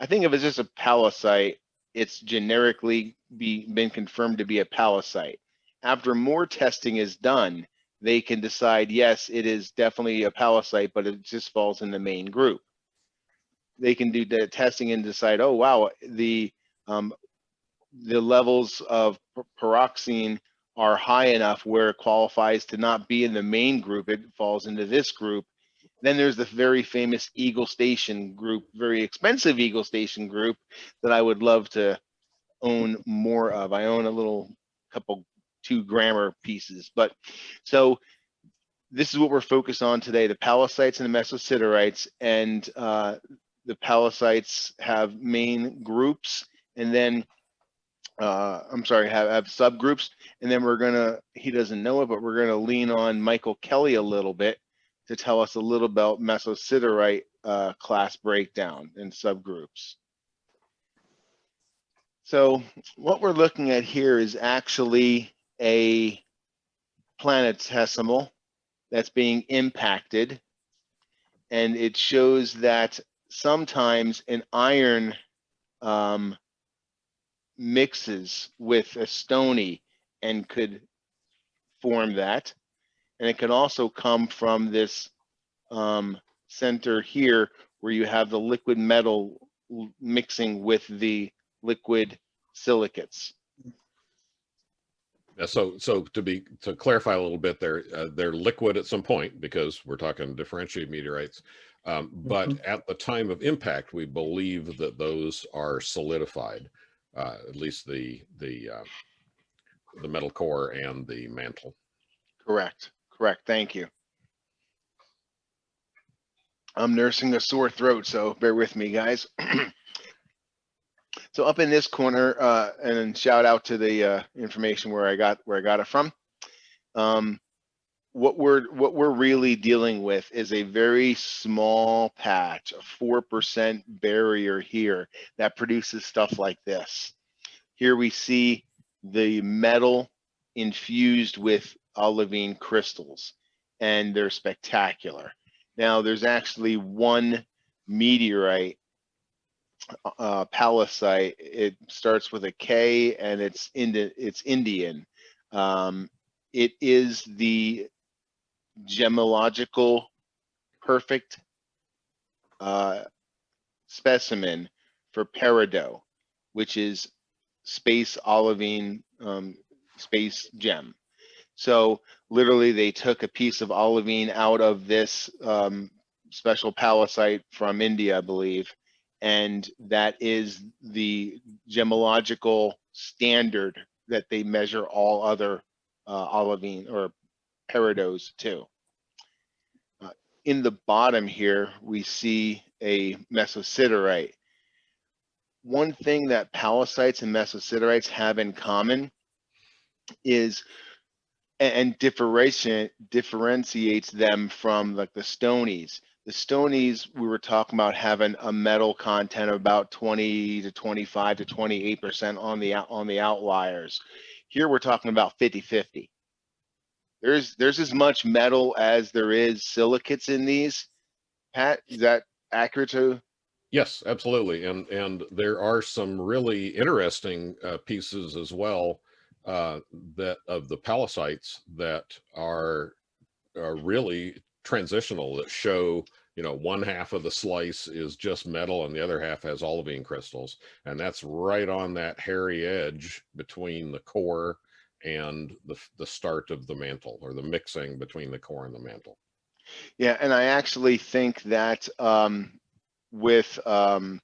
think if it's just a Pallasite, it's generically been confirmed to be a Pallasite. After more testing is done, they can decide, yes, it is definitely a Pallasite, but it just falls in the main group. They can do the testing and decide, oh, wow, the levels of pyroxene are high enough where it qualifies to not be in the main group. It falls into this group. Then there's the very famous Eagle Station group, very expensive Eagle Station group that I would love to own more of. I own a couple 2 grammar pieces. But so this is what we're focused on today, the Pallasites and the Mesosiderites. And the Pallasites have main groups and then I'm sorry, have subgroups, and then we're gonna, he doesn't know it, but we're gonna lean on Michael Kelley a little bit to tell us a little about Mesosiderite class breakdown and subgroups. So what we're looking at here is actually a planetesimal that's being impacted, and it shows that sometimes an iron mixes with a stony and could form that, and it can also come from this center here where you have the liquid metal mixing with the liquid silicates. Yeah, so to clarify a little bit, they're liquid at some point because we're talking differentiated meteorites, but at the time of impact, we believe that those are solidified, at least the metal core and the mantle. Correct. Thank you. I'm nursing a sore throat, so bear with me, guys. So up in this corner, and shout out to the information where I got it from. What we're really dealing with is a very small patch, a 4% barrier here that produces stuff like this. Here we see the metal infused with olivine crystals, and they're spectacular. Now there's actually one meteorite, Pallasites. It starts with a K and it's Indian. It is the gemological perfect specimen for peridot, which is space olivine space gem. So literally they took a piece of olivine out of this special pallacite from India, I believe, and that is the gemological standard that they measure all other olivine or peridots to. In the bottom here, we see a Mesosiderite. One thing that Pallasites and Mesosiderites have in common is, and differentiates them from like the Stonies. The Stonies, we were talking about having a metal content of about 20 to 25 to 28% on the outliers. Here we're talking about 50-50. There's as much metal as there is silicates in these. Pat, is that accurate too? Yes, absolutely. And there are some really interesting pieces as well that of the Pallasites that are really transitional, that show, you know, one half of the slice is just metal and the other half has olivine crystals, and that's right on that hairy edge between the core and the start of the mantle, or the mixing between the core and the mantle. Yeah, and I actually think that with Semchen,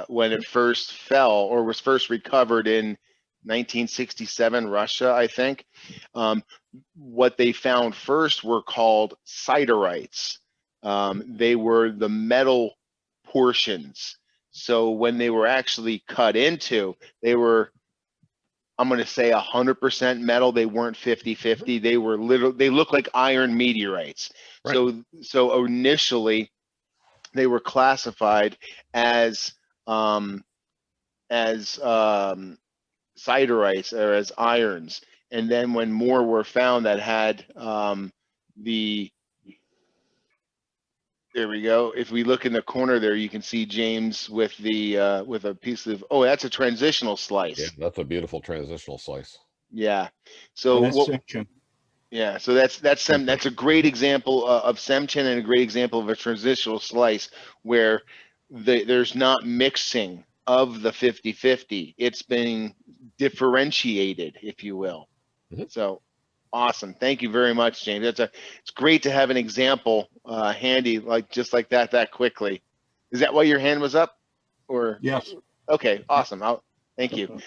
when it first fell or was first recovered in 1967, Russia, I think, what they found first were called siderites. They were the metal portions. So when they were actually cut into, they were, I'm going to say 100% metal. They weren't 50-50. They were they looked like iron meteorites. Right. So initially they were classified as siderites, or as irons. And then when more were found that had there we go. If we look in the corner there, you can see James with the with a piece of, oh, that's a transitional slice. Yeah, that's a beautiful transitional slice. Yeah. So yeah, so that's a great example of Semchen, and a great example of a transitional slice where there's not mixing of the 50-50. It's being differentiated, if you will. Mm-hmm. So awesome. Thank you very much, James. It's great to have an example handy, just like that quickly. Is that why your hand was up? Or yes. Okay, awesome. Thank you.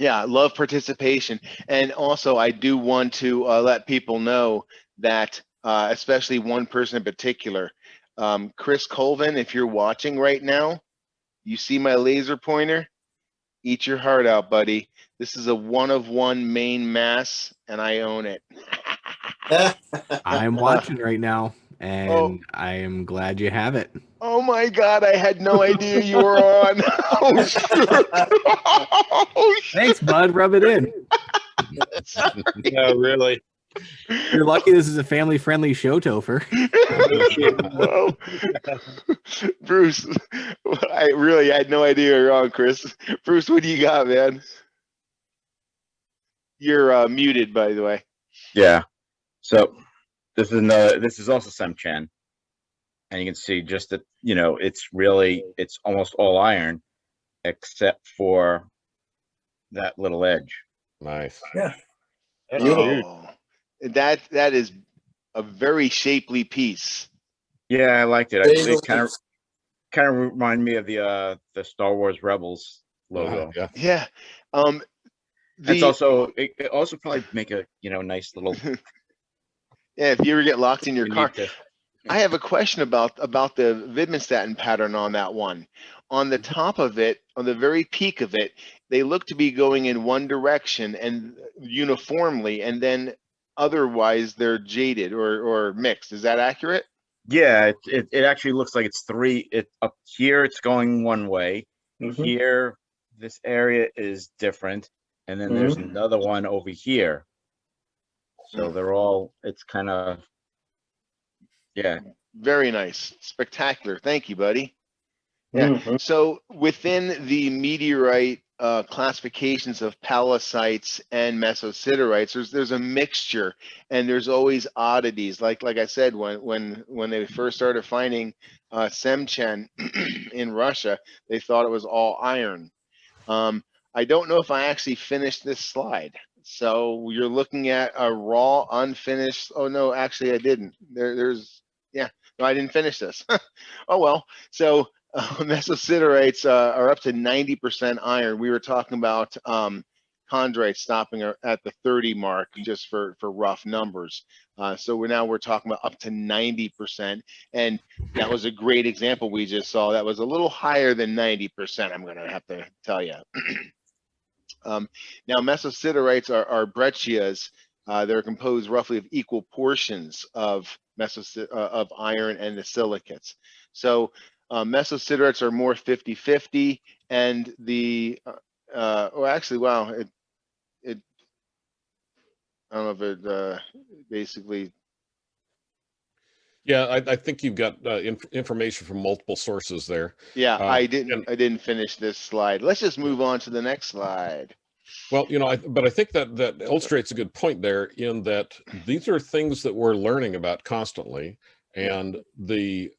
Yeah, I love participation. And also I do want to let people know that especially one person in particular, Chris Colvin, if you're watching right now, you see my laser pointer? Eat your heart out, buddy. This is a 1-of-1 main mass, and I own it. I'm watching right now, and I am glad you have it. Oh my God, I had no idea you were on. Oh, Thanks, bud. Rub it in. No, really. You're lucky this is a family-friendly show, Topher. Whoa. Bruce, I really had no idea you were on, Chris. Bruce, what do you got, man? You're muted, by the way. Yeah. So this is also Semchan. And you can see just that, you know, it's almost all iron except for that little edge. Nice. Yeah. That is a very shapely piece. Yeah, I liked it. There you It go. kind of reminded me of the Star Wars Rebels logo. Yeah. Yeah. It also probably make a nice little. Yeah, if you ever get locked in your car. to- I have a question about the Widmanstatten pattern on that one. On the top of it, on the very peak of it, they look to be going in one direction and uniformly, and then otherwise they're jaded or mixed. Is that accurate? Yeah, it actually looks like it's three. Up here, it's going one way. Mhm. Here, this area is different, and then there's another one over here. So they're all. It's kind of. Yeah. Very nice. Spectacular. Thank you, buddy. Yeah. So within the meteorite classifications of Pallasites and Mesosiderites, there's a mixture, and there's always oddities. Like I said, when they first started finding Semchan in Russia, they thought it was all iron. I don't know if I actually finished this slide. So you're looking at a raw, unfinished. Oh no, actually I didn't. No, I didn't finish this. Oh well. So Mesosiderites are up to 90% iron. We were talking about chondrites stopping at the 30 mark, just for rough numbers. So we're talking about up to 90%, and that was a great example we just saw. That was a little higher than 90%. I'm going to have to tell you. Now, Mesosiderites are breccias. They're composed roughly of equal portions of iron and the silicates. So Mesosiderites are more 50-50, and the I don't know if it basically. Yeah, I think you've got information from multiple sources there. Yeah, I didn't finish this slide. Let's just move on to the next slide. Well, but I think that illustrates a good point there, in that these are things that we're learning about constantly, and the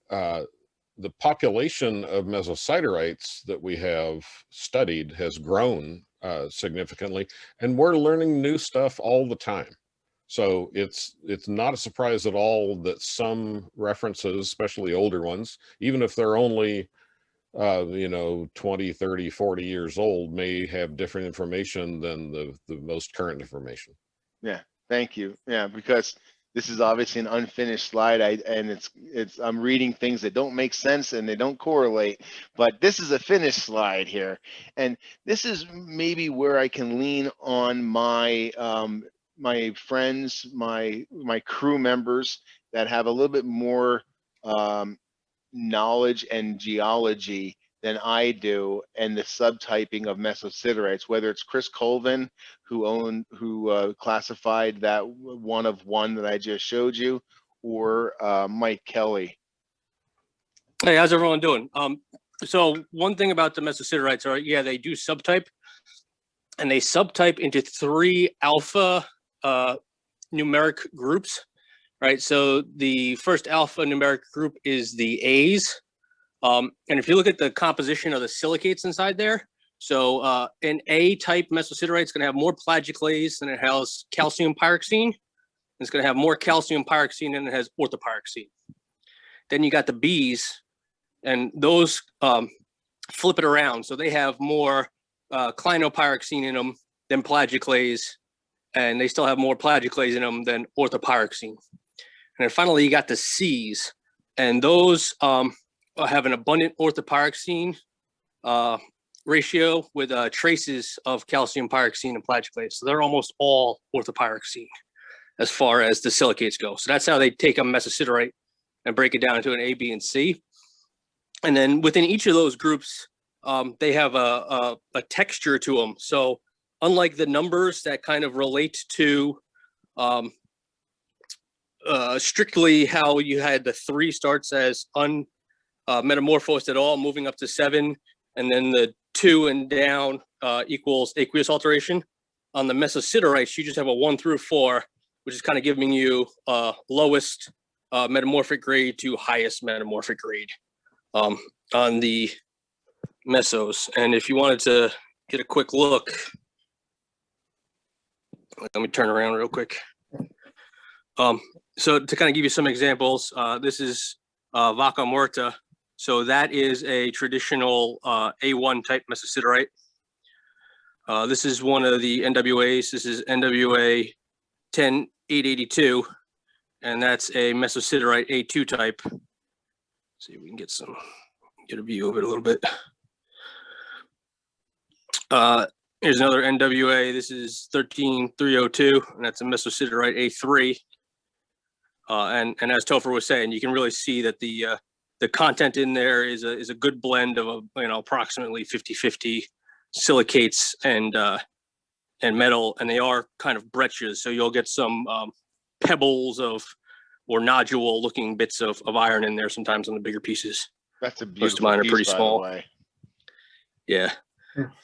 population of Mesosiderites that we have studied has grown significantly, and we're learning new stuff all the time. So it's not a surprise at all that some references, especially older ones, even if they're only 20, 30, 40 years old, may have different information than the most current information. Yeah, thank you. Yeah, because this is obviously an unfinished slide, I'm reading things that don't make sense and they don't correlate, but this is a finished slide here, and this is maybe where I can lean on my my friends, my crew members that have a little bit more knowledge and geology than I do, and the subtyping of Mesosiderites, whether it's Chris Colvin, who classified that 1-of-1 that I just showed you, or Mike Kelley. Hey, how's everyone doing? So one thing about the Mesosiderites are, yeah, they do subtype, and they subtype into 3 alpha numeric groups, right? So the first alpha numeric group is the A's. And if you look at the composition of the silicates inside there, so an A-type Mesosidерite is going to have more plagioclase than it has calcium pyroxene. It's going to have more calcium pyroxene than it has orthopyroxene. Then you got the B's, and those flip it around. So they have more clinopyroxene in them than plagioclase, and they still have more plagioclase in them than orthopyroxene. And then finally, you got the C's, And those have an abundant orthopyroxene ratio with traces of calcium pyroxene and plagioclase. So they're almost all orthopyroxene as far as the silicates go. So that's how they take a mesosiderite and break it down into an A, B, and C. And then within each of those groups, they have a texture to them. So unlike the numbers that kind of relate to strictly how you had the 3 starts as metamorphosed at all, moving up to 7, and then the 2 and down equals aqueous alteration. On the Mesosiderites, you just have a 1 through 4, which is kind of giving you lowest metamorphic grade to highest metamorphic grade on the Mesos. And if you wanted to get a quick look, let me turn around real quick. So to kind of give you some examples, this is Vaca Muerta. So that is a traditional A1 type Mesosiderite. This is one of the NWAs. This is NWA 10882, and that's a Mesosiderite A2 type. Let's see if we can get a view of it a little bit. Here's another NWA. This is 13302, and that's a Mesosiderite A3. And as Topher was saying, you can really see that the content in there is a good blend of approximately 50-50 silicates and metal, and they are kind of breccias. So you'll get some pebbles or nodule looking bits of iron in there sometimes on the bigger pieces. That's a beautiful Most of mine are piece, pretty by the small. way. Yeah.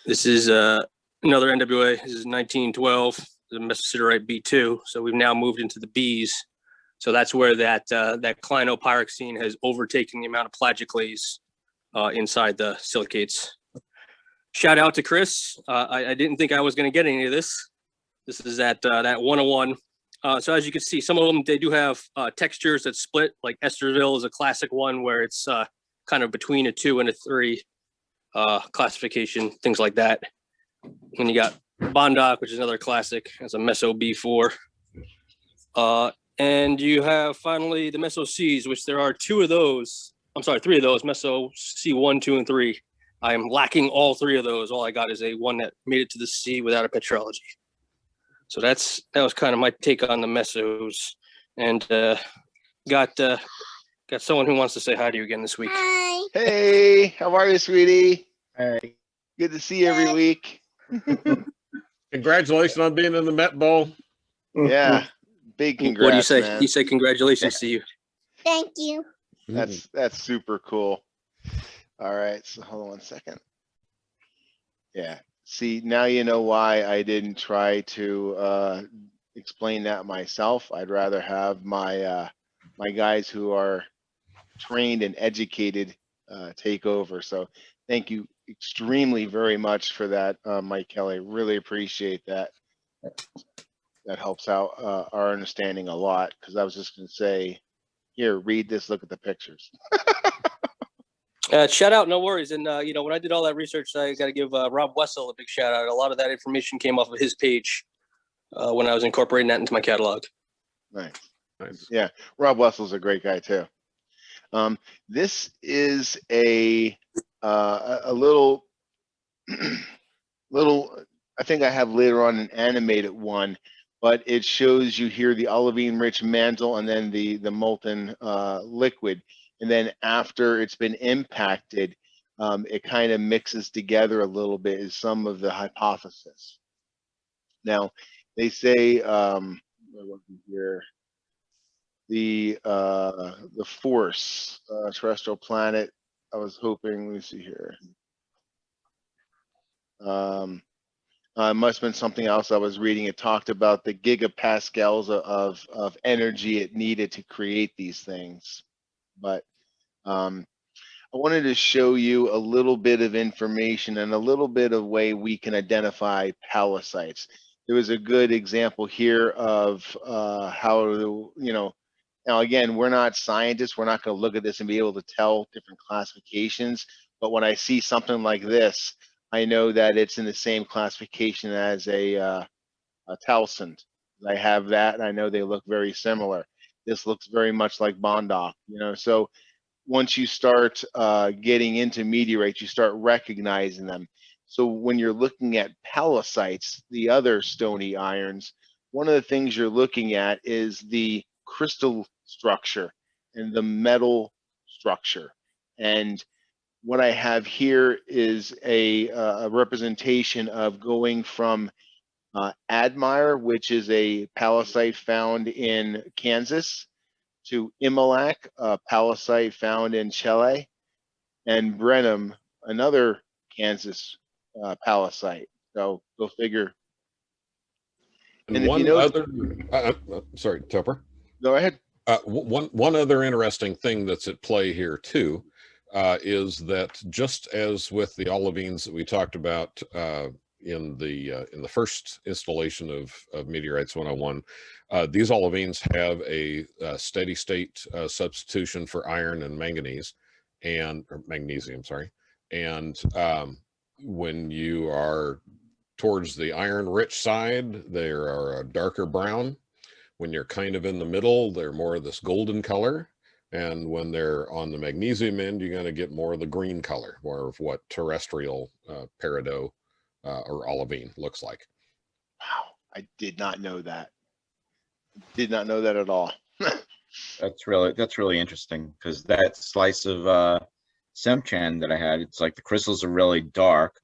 This is another NWA. This is 1912, the Mesosiderite B2. So we've now moved into the Bs. So that's where that clinopyroxene has overtaken the amount of plagioclase inside the silicates. Shout out to Chris. I didn't think I was going to get any of this. This is that 101. So as you can see, some of them, they do have textures that split, like Esterville is a classic one where it's kind of between a 2 and a 3 classification, things like that. And you got Bondoc, which is another classic, as a Meso B4. And you have finally the Meso Cs, which there are 2 of those. I'm sorry, 3 of those, Meso C1, 2, and 3. I am lacking all 3 of those. All I got is one that made it to the C without a petrology. So that was kind of my take on the Mesos. And got someone who wants to say hi to you again this week. Hi. Hey, how are you, sweetie? Hey. Good to see you every week. Congratulations on being in the MetBull. Yeah. Big congrats. What do you say? Man. You say congratulations to you. Thank you. That's super cool. All right, so hold on 1 second. Yeah. See, now you know why I didn't try to explain that myself. I'd rather have my my guys who are trained and educated take over. So thank you extremely very much for that, Mike Kelley. Really appreciate that. That helps out our understanding a lot, because I was just going to say, here, read this, look at the pictures. Shout out, no worries. And, when I did all that research, I got to give Rob Wessel a big shout out. A lot of that information came off of his page when I was incorporating that into my catalog. Nice. Yeah, Rob Wessel's a great guy too. This is a little, I think I have later on an animated one, but it shows you here the olivine-rich mantle and then the molten liquid. And then after it's been impacted, it kind of mixes together a little bit, is some of the hypothesis. Now, they say, here, the force, terrestrial planet, I was hoping, let me see here. It must have been something else I was reading. It talked about the gigapascals of energy it needed to create these things. But I wanted to show you a little bit of information and a little bit of way we can identify Pallasites. There was a good example here of how to, now again, we're not scientists. We're not going to look at this and be able to tell different classifications. But when I see something like this, I know that it's in the same classification as a Townsend. I have that, and I know they look very similar. this looks very much like Bondoc, you know. So once you start getting into meteorites, you start recognizing them. So when you're looking at Pallasites, the other stony irons, one of the things you're looking at is the crystal structure and the metal structure. And what I have here is a representation of going from Admire, which is a Pallasite found in Kansas, to Imelak, a Pallasite found in Chile, and Brenham, another Kansas Pallasite. So go figure. And if you one know, other, sorry, Topper. Go ahead. One other interesting thing that's at play here too is that just as with the olivines that we talked about in the first installation of Meteorites 101, these olivines have a steady state substitution for iron and manganese or magnesium, sorry. And when you are towards the iron rich side, they are a darker brown. When you're kind of in the middle, they're more of this golden color. And when they're on the magnesium end, you're going to get more of the green color, more of what terrestrial peridot or olivine looks like. Wow, I did not know that. Did not know that at all. That's really interesting, because that slice of Semchan that I had, it's like the crystals are really dark,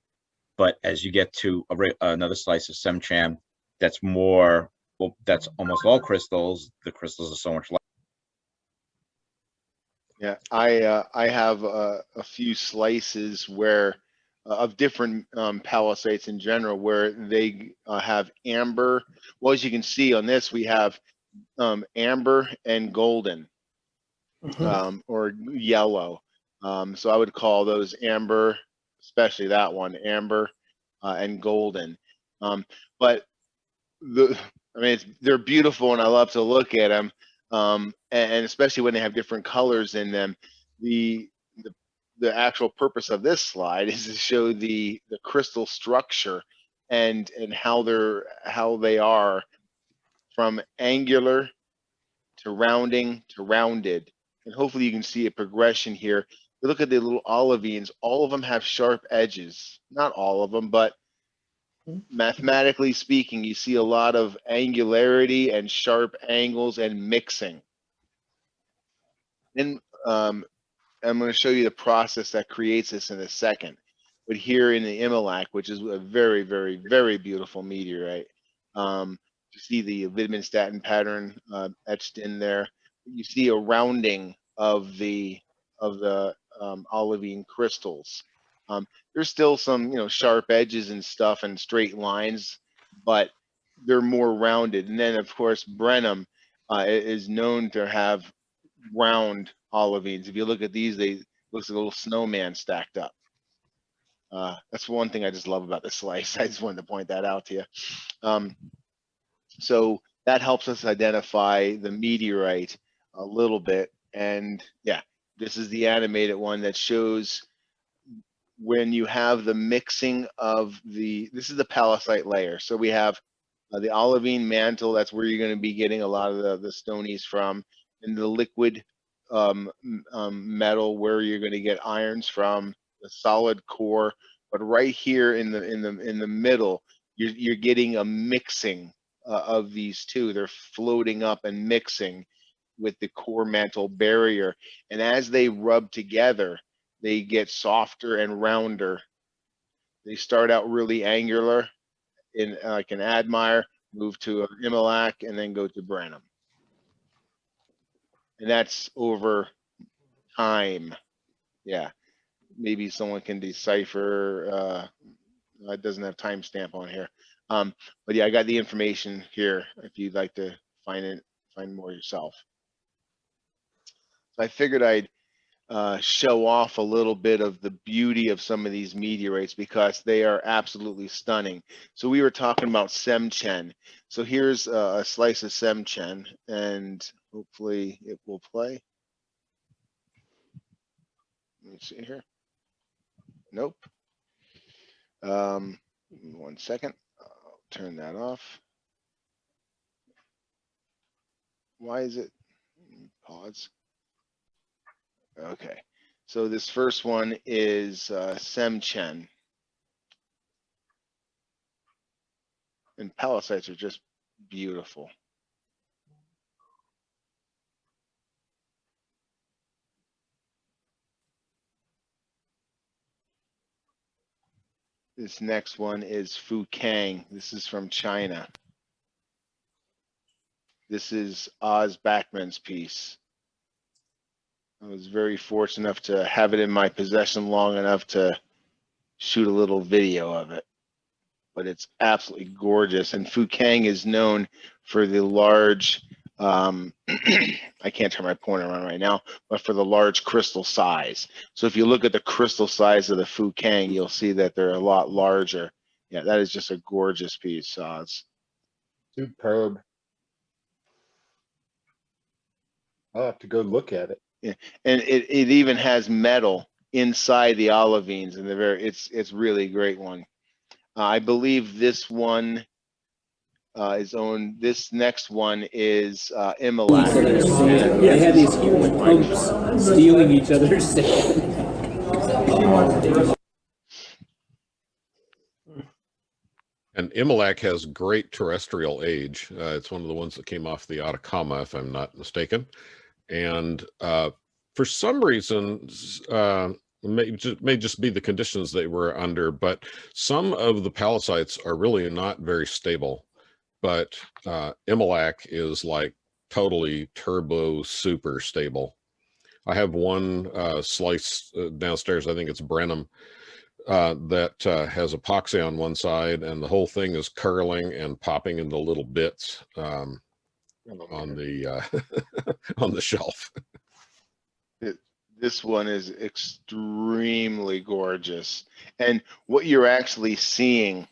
but as you get to another slice of Semchan that's more, well, that's almost all crystals, the crystals are so much lighter. Yeah, I have a few slices where of different Pallasites in general, where they have amber. Well, as you can see on this, we have amber and golden, or yellow. So I would call those amber, especially that one, amber and golden. But they're beautiful, and I love to look at them. And especially when they have different colors in them. The actual purpose of this slide is to show the crystal structure and how they are from angular to rounding to rounded. And hopefully you can see a progression here. You look at the little olivines, all of them have sharp edges. Not all of them, but mathematically speaking, you see a lot of angularity and sharp angles and mixing. And I'm going to show you the process that creates this in a second. But here in the Imelak, which is a very, very, very beautiful meteorite, you see the Widmanstätten pattern etched in there. You see a rounding of the olivine crystals. There's still some sharp edges and stuff and straight lines, but they're more rounded. And then of course Brenham is known to have round olivines. If you look at these, they look like a little snowman stacked up. That's one thing I just love about this slice. I just wanted to point that out to you. So that helps us identify the meteorite a little bit. And yeah, this is the animated one that shows when you have the mixing of this is the Pallasite layer. So we have the olivine mantle, that's where you're going to be getting a lot of the stonies from, and the liquid metal where you're going to get irons from, the solid core. But right here in the middle, you're getting a mixing of these two. They're floating up and mixing with the core mantle barrier, and as they rub together, they get softer and rounder. They start out really angular in like an Admire, move to an Imelak, and then go to Brenham. And that's over time. Yeah, maybe someone can decipher. It doesn't have timestamp on here. But yeah, I got the information here if you'd like to find more yourself. So I figured I'd show off a little bit of the beauty of some of these meteorites because they are absolutely stunning. So we were talking about Semchan. So here's a slice of Semchan, and hopefully it will play. Let me see here. Nope. 1 second. I'll turn that off. Why is it? pause. Okay, so this first one is Semchen. And Pallasites are just beautiful. This next one is Fukang. This is from China. This is Oz Backman's piece. I was very fortunate enough to have it in my possession long enough to shoot a little video of it. But it's absolutely gorgeous. And Fukang is known for the large, I can't turn my pointer on right now, but for the large crystal size. So if you look at the crystal size of the Fukang, you'll see that they're a lot larger. Yeah, that is just a gorgeous piece, Oz. Superb. I'll have to go look at it. Yeah, and it even has metal inside the olivines, and it's really a great one. I believe this one is owned. This next one is Immolac. They had these huge pumps stealing each other's sand. And Immolac has great terrestrial age. It's one of the ones that came off the Atacama, if I'm not mistaken. And for some reason, it may just be the conditions they were under, but some of the Pallasites are really not very stable. But Immolac is like totally turbo super stable. I have one slice downstairs, I think it's Brenham, that has epoxy on one side, and the whole thing is curling and popping into little bits on the on the shelf. This one is extremely gorgeous, and what you're actually seeing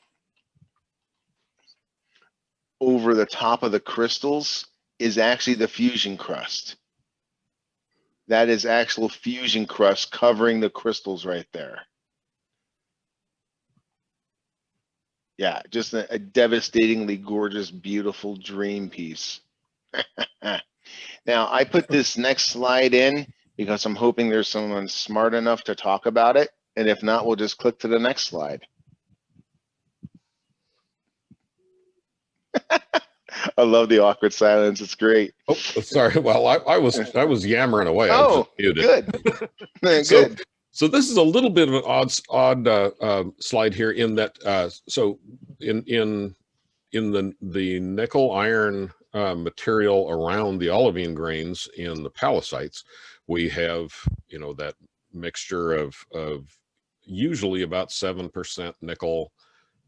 over the top of the crystals is actually the fusion crust. That is actual fusion crust covering the crystals right there. Yeah, just a devastatingly gorgeous, beautiful dream piece. Now, I put this next slide in because I'm hoping there's someone smart enough to talk about it. And if not, we'll just click to the next slide. I love the awkward silence. It's great. Oh, sorry. Well, I was yammering away. Oh, good. Good. So this is a little bit of an odd slide here in that. So in the nickel iron material around the olivine grains in the Pallasites, we have, you know, that mixture of usually about 7% nickel,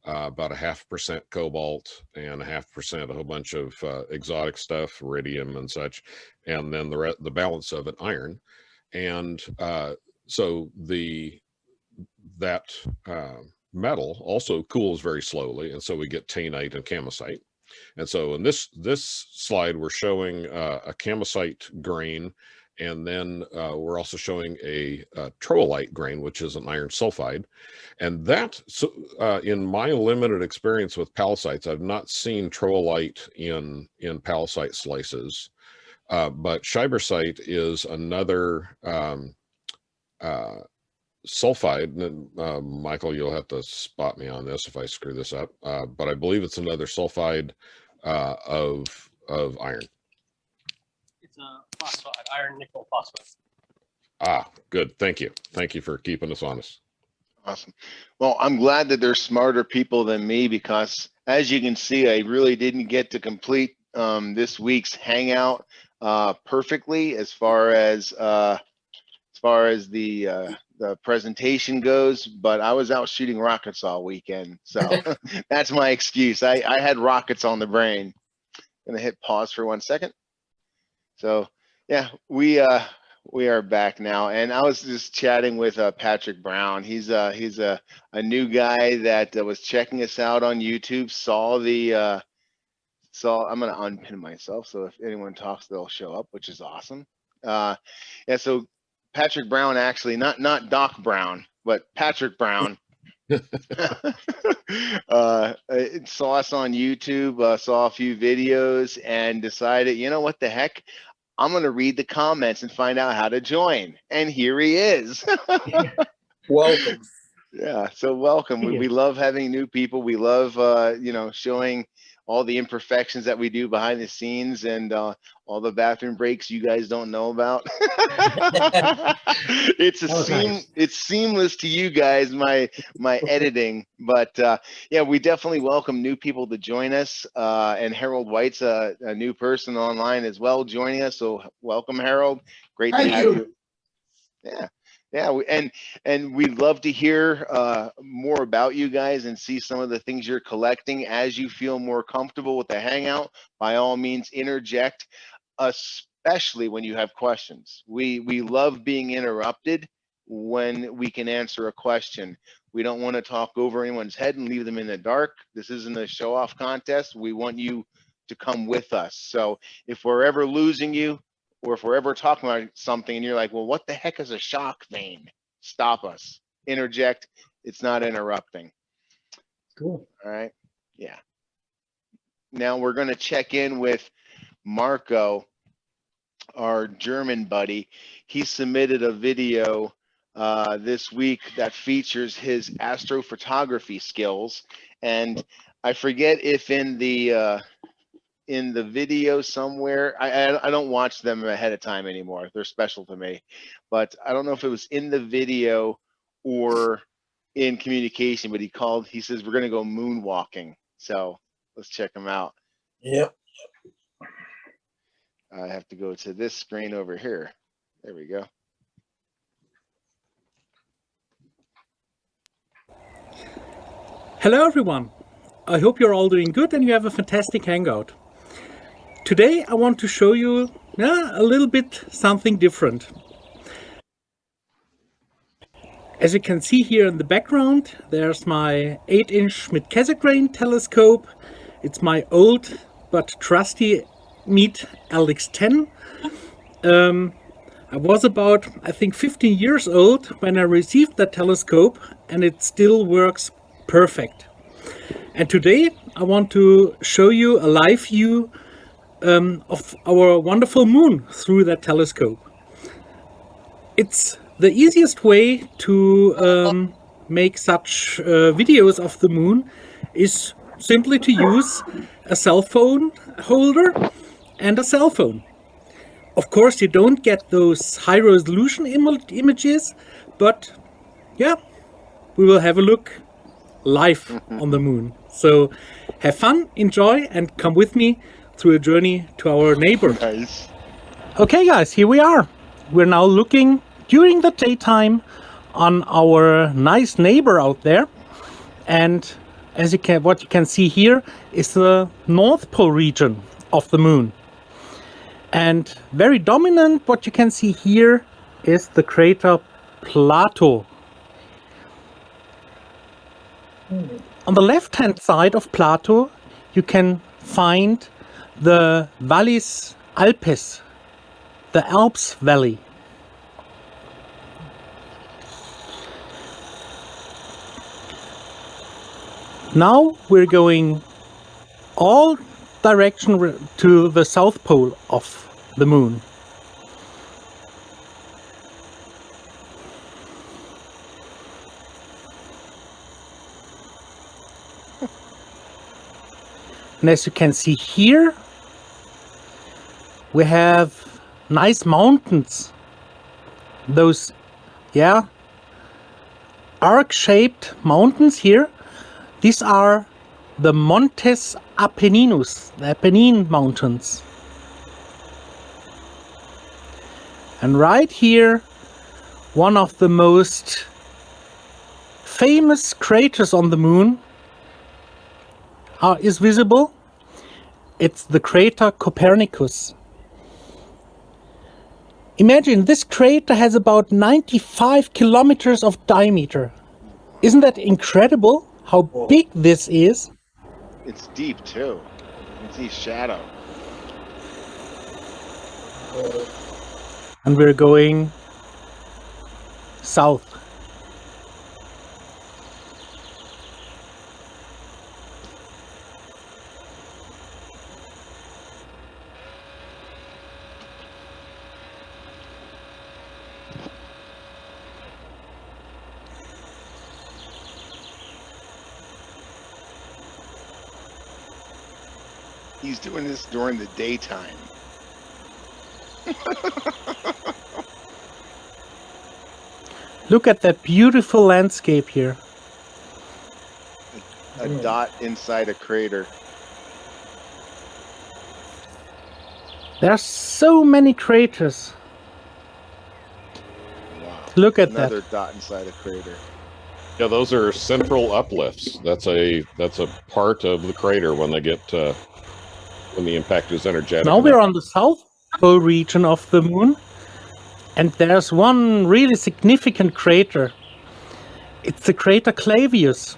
about 0.5% cobalt, and 0.5% a whole bunch of exotic stuff, iridium and such, and then the balance of it iron. And so that metal also cools very slowly, and so we get taenite and kamacite. And so in this slide, we're showing a kamacite grain, and then we're also showing a troilite grain, which is an iron sulfide. And that, so in my limited experience with Pallasites, I've not seen troilite in Pallasite slices, but scheibersite is another sulfide. And Michael, you'll have to spot me on this if I screw this up, but I believe it's another sulfide of iron. It's a phosphide, iron nickel phosphide. Ah, good. Thank you. Thank you for keeping us honest. Awesome. Well, I'm glad that there's smarter people than me, because as you can see, I really didn't get to complete this week's hangout perfectly as far as the presentation goes, but I was out shooting rockets all weekend, so that's my excuse. I had rockets on the brain. I'm gonna hit pause for 1 second. So yeah, we are back now, and I was just chatting with Patrick Brown. He's a new guy that was checking us out on YouTube. I'm gonna unpin myself, so if anyone talks, they'll show up, which is awesome. Yeah, so Patrick Brown, actually, not Doc Brown, but Patrick Brown, saw us on YouTube, saw a few videos, and decided, you know what the heck, I'm going to read the comments and find out how to join. And here he is. Welcome. Yeah, so welcome. We love having new people. We love, you know, showing all the imperfections that we do behind the scenes and all the bathroom breaks you guys don't know about. It's seamless to you guys, my editing. But yeah, we definitely welcome new people to join us. And Harold White's a new person online as well joining us. So welcome, Harold. Great to have you. Yeah. Yeah, and we'd love to hear more about you guys and see some of the things you're collecting. As you feel more comfortable with the Hangout, by all means interject, especially when you have questions. We love being interrupted when we can answer a question. We don't want to talk over anyone's head and leave them in the dark. This isn't a show-off contest. We want you to come with us. So if we're ever losing you, or if we're ever talking about something and you're like, well, what the heck is a shock vein? Stop us. Interject. It's not interrupting. Cool. All right. Yeah. Now we're going to check in with Marco, our German buddy. He submitted a video this week that features his astrophotography skills. And I forget if in the video somewhere, I don't watch them ahead of time anymore. They're special to me, but I don't know if it was in the video or in communication, but he says, we're going to go moonwalking. So let's check him out. Yep. I have to go to this screen over here. There we go. Hello, everyone. I hope you're all doing good and you have a fantastic Hangout. Today I want to show you a little bit something different. As you can see here in the background, there's my 8-inch Schmidt-Cassegrain telescope. It's my old but trusty Meade LX10. I was about, I think, 15 years old when I received that telescope, and it still works perfect. And today I want to show you a live view of our wonderful moon through that telescope. It's the easiest way to make such videos of the moon is simply to use a cell phone holder and a cell phone. Of course, you don't get those high resolution images, but yeah, we will have a look live on the moon. So have fun, enjoy, and come with me through a journey to our neighbor. Nice. Okay guys, here we are. We're now looking during the daytime on our nice neighbor out there. And as what you can see here is the North Pole region of the moon. And very dominant, what you can see here is the crater Plato. On the left-hand side of Plato, you can find the Vallis Alpes, the Alps Valley. Now we're going all direction to the South Pole of the moon. And as you can see here, we have nice mountains. Those, yeah, arc-shaped mountains here. These are the Montes Apenninus, the Apennine Mountains. And right here, one of the most famous craters on the moon is visible. It's the crater Copernicus. Imagine this crater has about 95 kilometers of diameter. Isn't that incredible how big this is? It's deep too. You can see shadow. And we're going south. he's doing this during the daytime. Look at that beautiful landscape here. A dot inside a crater. There are so many craters. Wow. Look at Another that. dot inside a crater. Yeah, those are central uplifts. That's a part of the crater when they get when the impact is energetic. Now we're on the south pole region of the moon, and there's one really significant crater. It's the crater Clavius,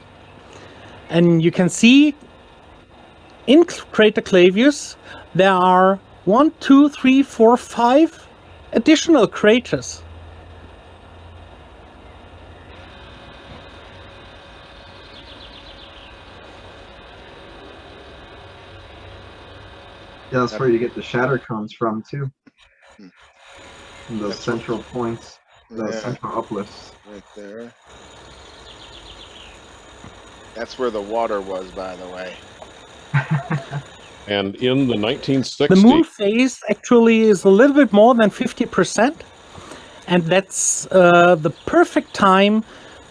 and you can see in crater Clavius there are 1, 2, 3, 4, 5 additional craters. Yeah, that's where you get the shatter cones from too. And those central points, those central uplifts. Right there. That's where the water was, by the way. And in the 1960s, the moon phase actually is a little bit more than 50%, and that's the perfect time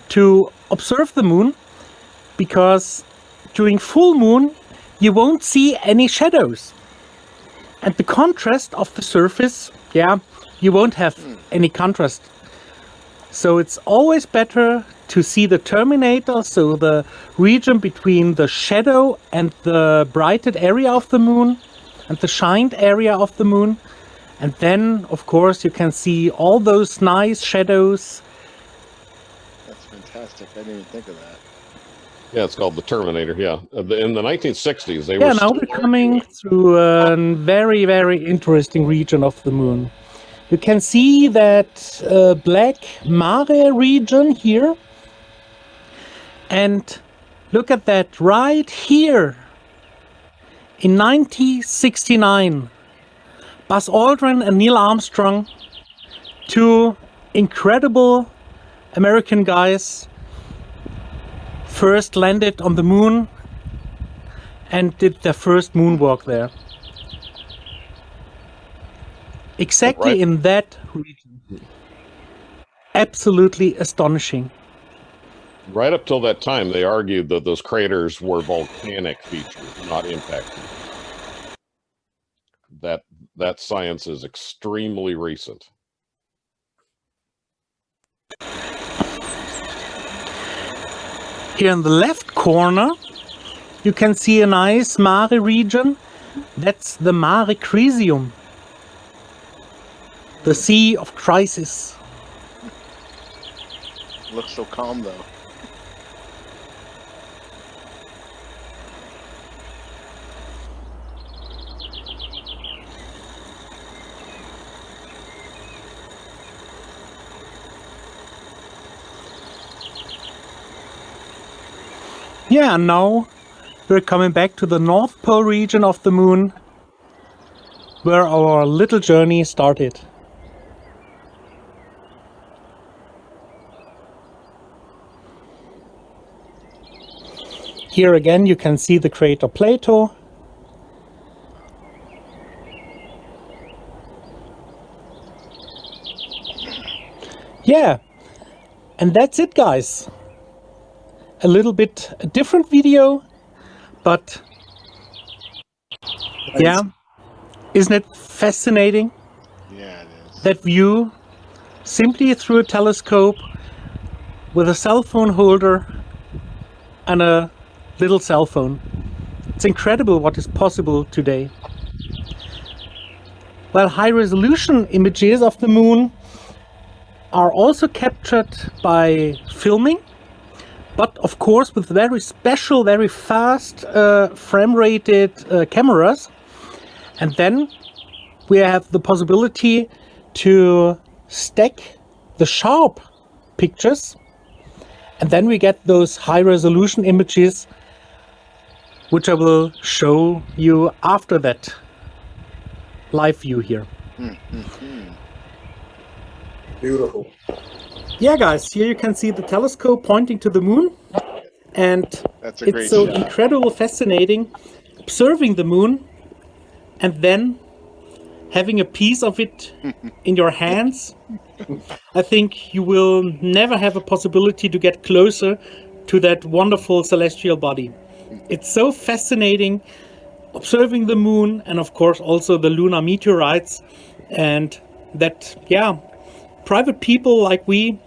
to observe the moon, because during full moon you won't see any shadows. And the contrast of the surface, yeah, you won't have any contrast. So it's always better to see the terminator, so the region between the shadow and the brighted area of the moon and the shined area of the moon. And then, of course, you can see all those nice shadows. That's fantastic. I didn't even think of that. yeah, it's called the Terminator. Yeah, in the 1960s, they Yeah, were. now we're coming through a very, very interesting region of the moon. You can see that black mare region here. And look at that right here. In 1969, Buzz Aldrin and Neil Armstrong, two incredible American guys, first landed on the moon and did their first moonwalk there. Exactly Right. in that region. Absolutely astonishing. Right up till that time, they argued that those craters were volcanic features, not impact features. That science is extremely recent. Here in the left corner, you can see a nice mare region. That's the Mare Crisium, the Sea of Crisis. Looks so calm though. Yeah, and now we're coming back to the North Pole region of the moon, where our little journey started. Here again you can see the crater Plato. Yeah, and that's it, guys. A little bit a different video, but yeah, isn't it fascinating? Yeah, it is. That view simply through a telescope with a cell phone holder and a little cell phone. It's incredible what is possible today. Well, high-resolution images of the moon are also captured by filming, but of course with very special, very fast frame-rated cameras. And then we have the possibility to stack the sharp pictures, and then we get those high-resolution images, which I will show you after that live view here. Beautiful. Yeah, guys, here you can see the telescope pointing to the moon, and That's a great it's so shot. incredible, fascinating observing the moon and then having a piece of it in your hands, I think you will never have a possibility to get closer to that wonderful celestial body. It's so fascinating observing the moon, and of course also the lunar meteorites, and that, yeah, private people like we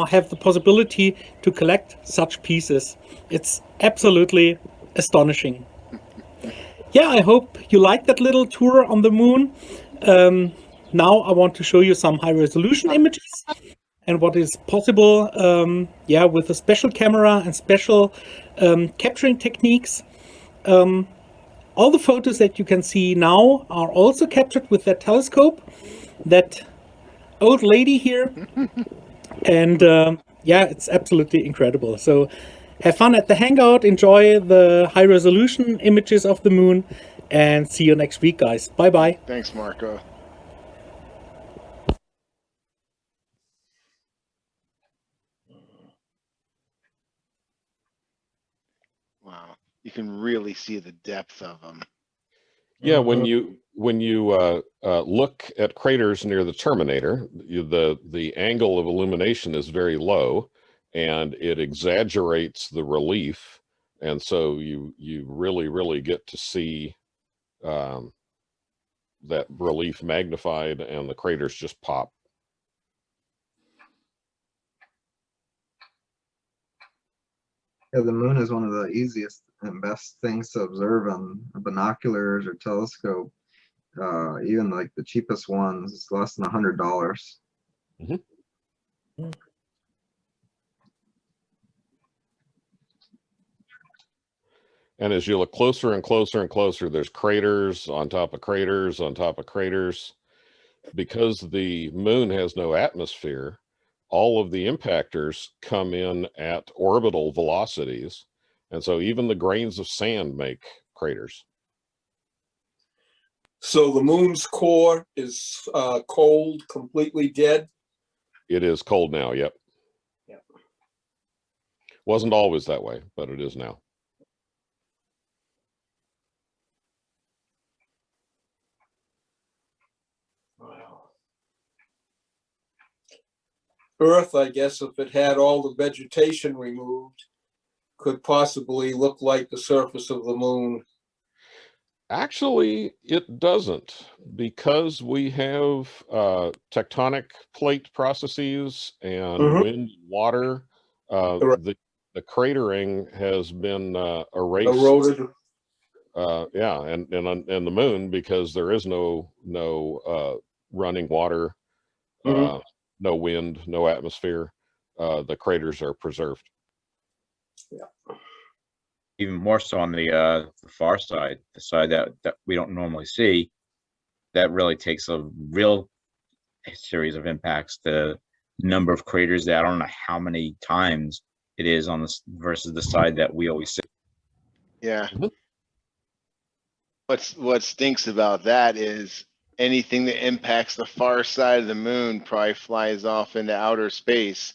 have the possibility to collect such pieces. It's absolutely astonishing. Yeah, I hope you liked that little tour on the moon. Now I want to show you some high resolution images and what is possible, yeah, with a special camera and special capturing techniques. All the photos that you can see now are also captured with that telescope, that old lady here. And yeah, it's absolutely incredible. So have fun at the Hangout, enjoy the high resolution images of the moon, and see you next week, guys. Bye bye. Thanks, Marco. Wow, you can really see the depth of them. Yeah, when you look at craters near the terminator, the angle of illumination is very low, and it exaggerates the relief, and so you really get to see that relief magnified, and the craters just pop. Yeah, the moon is one of the easiest and best things to observe on binoculars or telescope. Even like the cheapest ones, it's less than $100. Mm-hmm. And as you look closer and closer and closer, there's craters on top of craters on top of craters. Because the moon has no atmosphere, all of the impactors come in at orbital velocities. And so even the grains of sand make craters. So the moon's core is cold, completely dead? It is cold now, yep. Yep. Wasn't always that way, but it is now. Wow. Earth, I guess, if it had all the vegetation removed, could possibly look like the surface of the moon. Actually, it doesn't, because we have tectonic plate processes and wind, water. The cratering has been erased. Eroded. Yeah, and the moon, because there is no running water, no wind, no atmosphere. The craters are preserved. Yeah. Even more so on the far side, the side that we don't normally see, that really takes a real series of impacts. The number of craters that I don't know how many times it is on this versus the side that we always see. Yeah. What stinks about that is anything that impacts the far side of the moon probably flies off into outer space,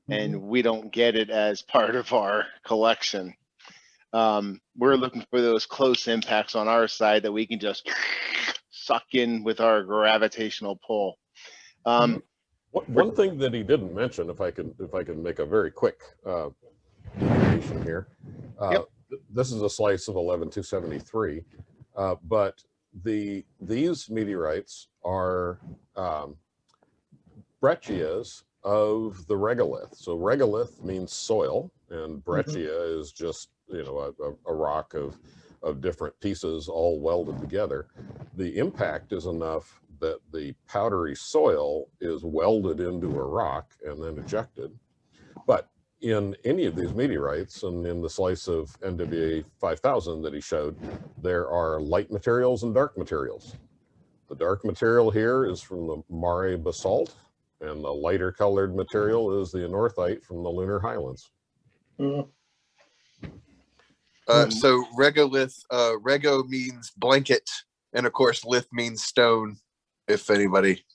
and we don't get it as part of our collection. We're looking for those close impacts on our side that we can just suck in with our gravitational pull. One thing that he didn't mention, if I can make a very quick deviation here. This is a slice of 11273, but these meteorites are breccias of the regolith. So regolith means soil, and breccia is just, you know, a rock of different pieces all welded together. The impact is enough that the powdery soil is welded into a rock and then ejected. But in any of these meteorites, and in the slice of NWA 5000 that he showed, there are light materials and dark materials. The dark material here is from the Mare basalt, and the lighter colored material is the anorthite from the lunar highlands. So regolith, rego means blanket, and of course lith means stone, if anybody.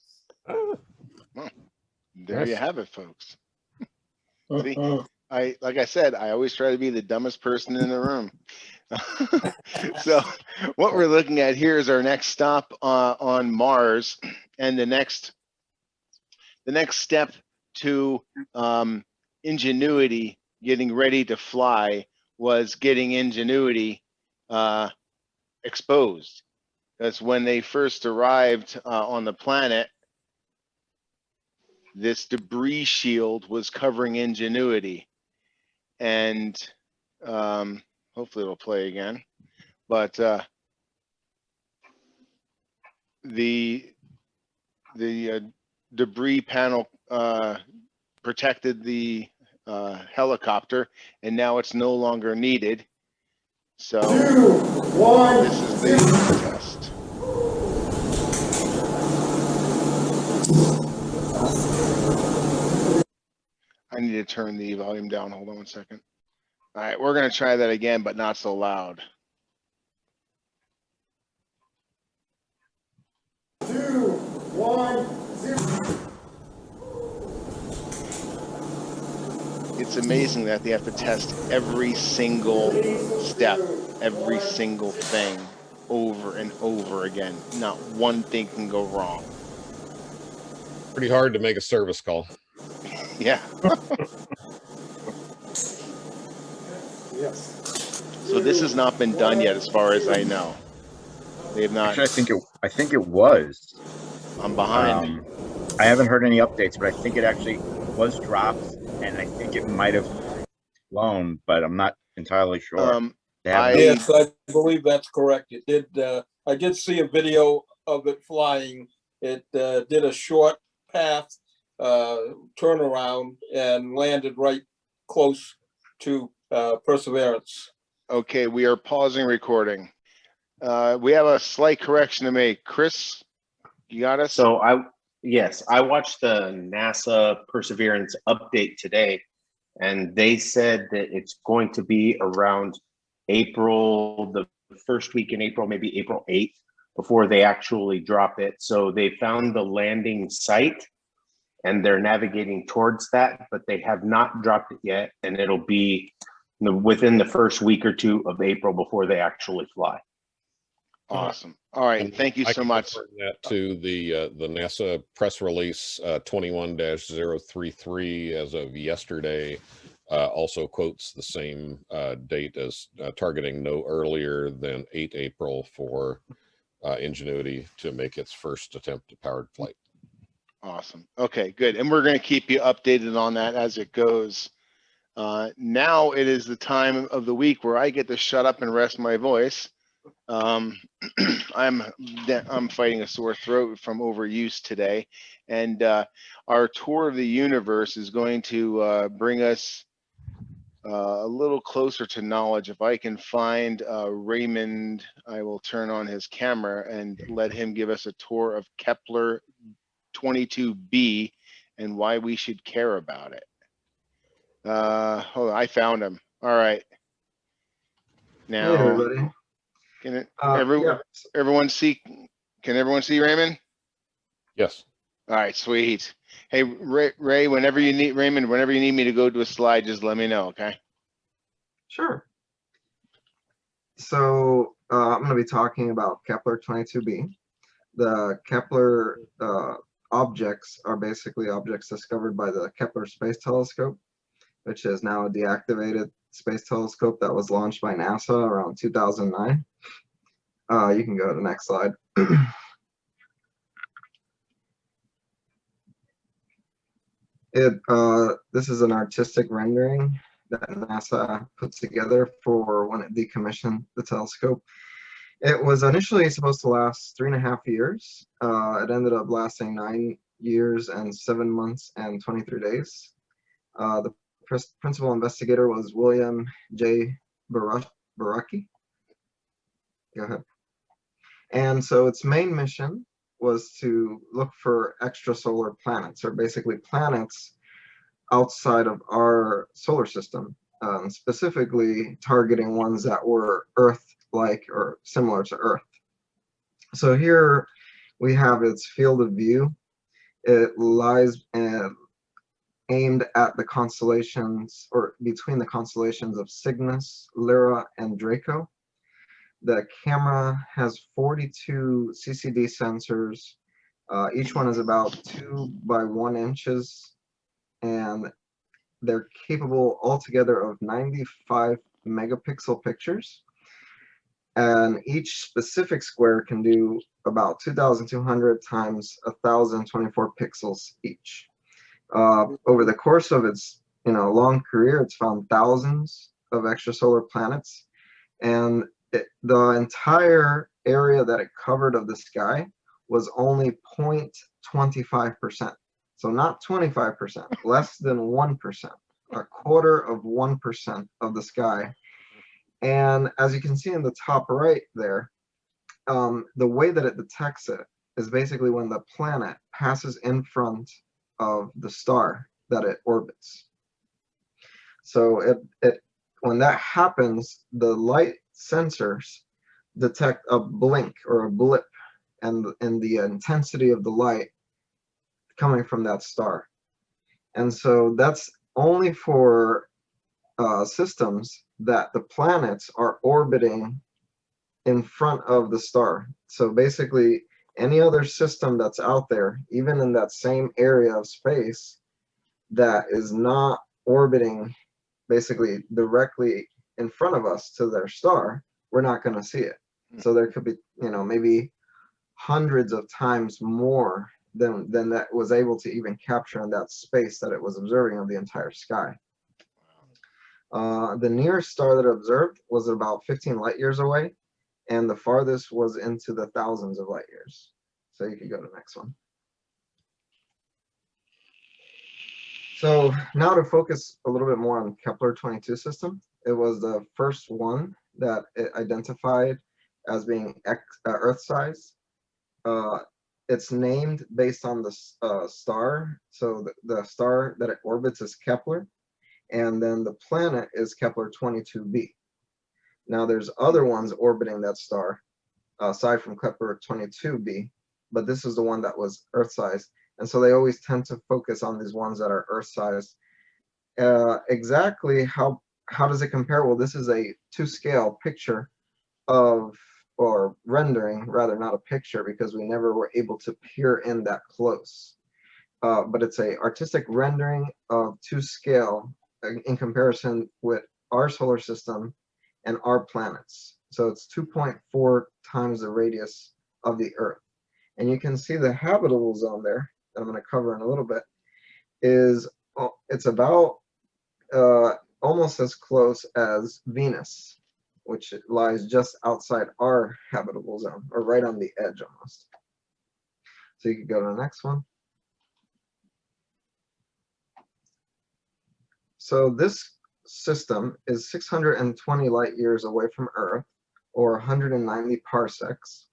There you have it, folks. See, like I said, I always try to be the dumbest person in the room. So what we're looking at here is our next stop on Mars, and the next step to Ingenuity getting ready to fly was getting Ingenuity exposed. Because when they first arrived on the planet, this debris shield was covering Ingenuity, and hopefully it'll play again. But the debris panel protected the helicopter, and now it's no longer needed. So this is the test. I need to turn the volume down. Hold on 1 second. All right, we're going to try that again, but not so loud. 2, 1, 0. It's amazing that they have to test every single step, every single thing over and over again. Not one thing can go wrong. Pretty hard to make a service call. Yeah. Yes. So this has not been done yet, as far as I know. They have not. Actually, I think it was. I'm behind. I haven't heard any updates, but I think it actually was dropped, and I think it might have flown, but I'm not entirely sure. Yes, I believe that's correct. It did. I did see a video of it flying. It did a short path turnaround and landed right close to Perseverance. Okay, we are pausing recording. We have a slight correction to make. Chris, you got us? So yes, I watched the NASA Perseverance update today, and they said that it's going to be around April, the first week in April, maybe April 8th, before they actually drop it. So they found the landing site, and they're navigating towards that, but they have not dropped it yet, and it'll be within the first week or two of April before they actually fly. Awesome. All right. Thank you so much. That to the NASA press release 21-033 as of yesterday also quotes the same date as targeting no earlier than 8 April for Ingenuity to make its first attempt at powered flight. Awesome. Okay, good. And we're going to keep you updated on that as it goes. Now it is the time of the week where I get to shut up and rest my voice. I'm fighting a sore throat from overuse today, and our tour of the universe is going to bring us a little closer to knowledge. If I can find Raymond, I will turn on his camera and let him give us a tour of Keppler-22b and why we should care about it. Hold on, I found him. All right. Now, hey everybody. Can Yeah. everyone see? Can everyone see Raymond? Yes. All right, sweet. Hey, Ray, whenever you need Raymond, whenever you need me to go to a slide, just let me know, okay? Sure. So I'm going to be talking about Keppler-22b. The Kepler objects are basically objects discovered by the Kepler Space Telescope, which is now a deactivated space telescope that was launched by NASA around 2009. You can go to the next slide. This is an artistic rendering that NASA put together for when it decommissioned the telescope. It was initially supposed to last 3.5 years. It ended up lasting 9 years and 7 months and 23 days. The principal investigator was William J. Baraki. Go ahead. And so its main mission was to look for extrasolar planets, or basically planets outside of our solar system, specifically targeting ones that were Earth-like or similar to Earth. So here we have its field of view. It lies in aimed at the constellations, or between the constellations of Cygnus, Lyra, and Draco. The camera has 42 CCD sensors. Each one is about 2 by 1 inches, and they're capable altogether of 95 megapixel pictures. And each specific square can do about 2,200 times 1,024 pixels each. Over the course of its long career, it's found thousands of extrasolar planets, and the entire area that it covered of the sky was only 0.25%. So not 25%, less than 1%, a quarter of 1% of the sky. And as you can see in the top right there, the way that it detects it is basically when the planet passes in front of the star that it orbits. So when that happens, the light sensors detect a blink or a blip and the intensity of the light coming from that star. And so that's only for systems that the planets are orbiting in front of the star. So basically, any other system that's out there, even in that same area of space, that is not orbiting basically directly in front of us to their star, we're not going to see it. So there could be, maybe hundreds of times more than that was able to even capture in that space that it was observing of the entire sky. The nearest star that it observed was about 15 light years away, and the farthest was into the thousands of light years. So you can go to the next one. So now to focus a little bit more on Keppler-22 system, it was the first one that it identified as being Earth-size. It's named based on the star. So the star that it orbits is Kepler, and then the planet is Keppler-22b. Now there's other ones orbiting that star aside from Keppler-22b, but this is the one that was Earth-size. And so they always tend to focus on these ones that are Earth-size. Exactly how does it compare? Well, this is a 2-scale picture of, or rendering, rather, not a picture, because we never were able to peer in that close. But it's a artistic rendering of 2-scale in comparison with our solar system and our planets. So it's 2.4 times the radius of the Earth. And you can see the habitable zone there, that I'm going to cover in a little bit, is it's about almost as close as Venus, which lies just outside our habitable zone, or right on the edge almost. So you can go to the next one. So this system is 620 light years away from Earth, or 190 parsecs.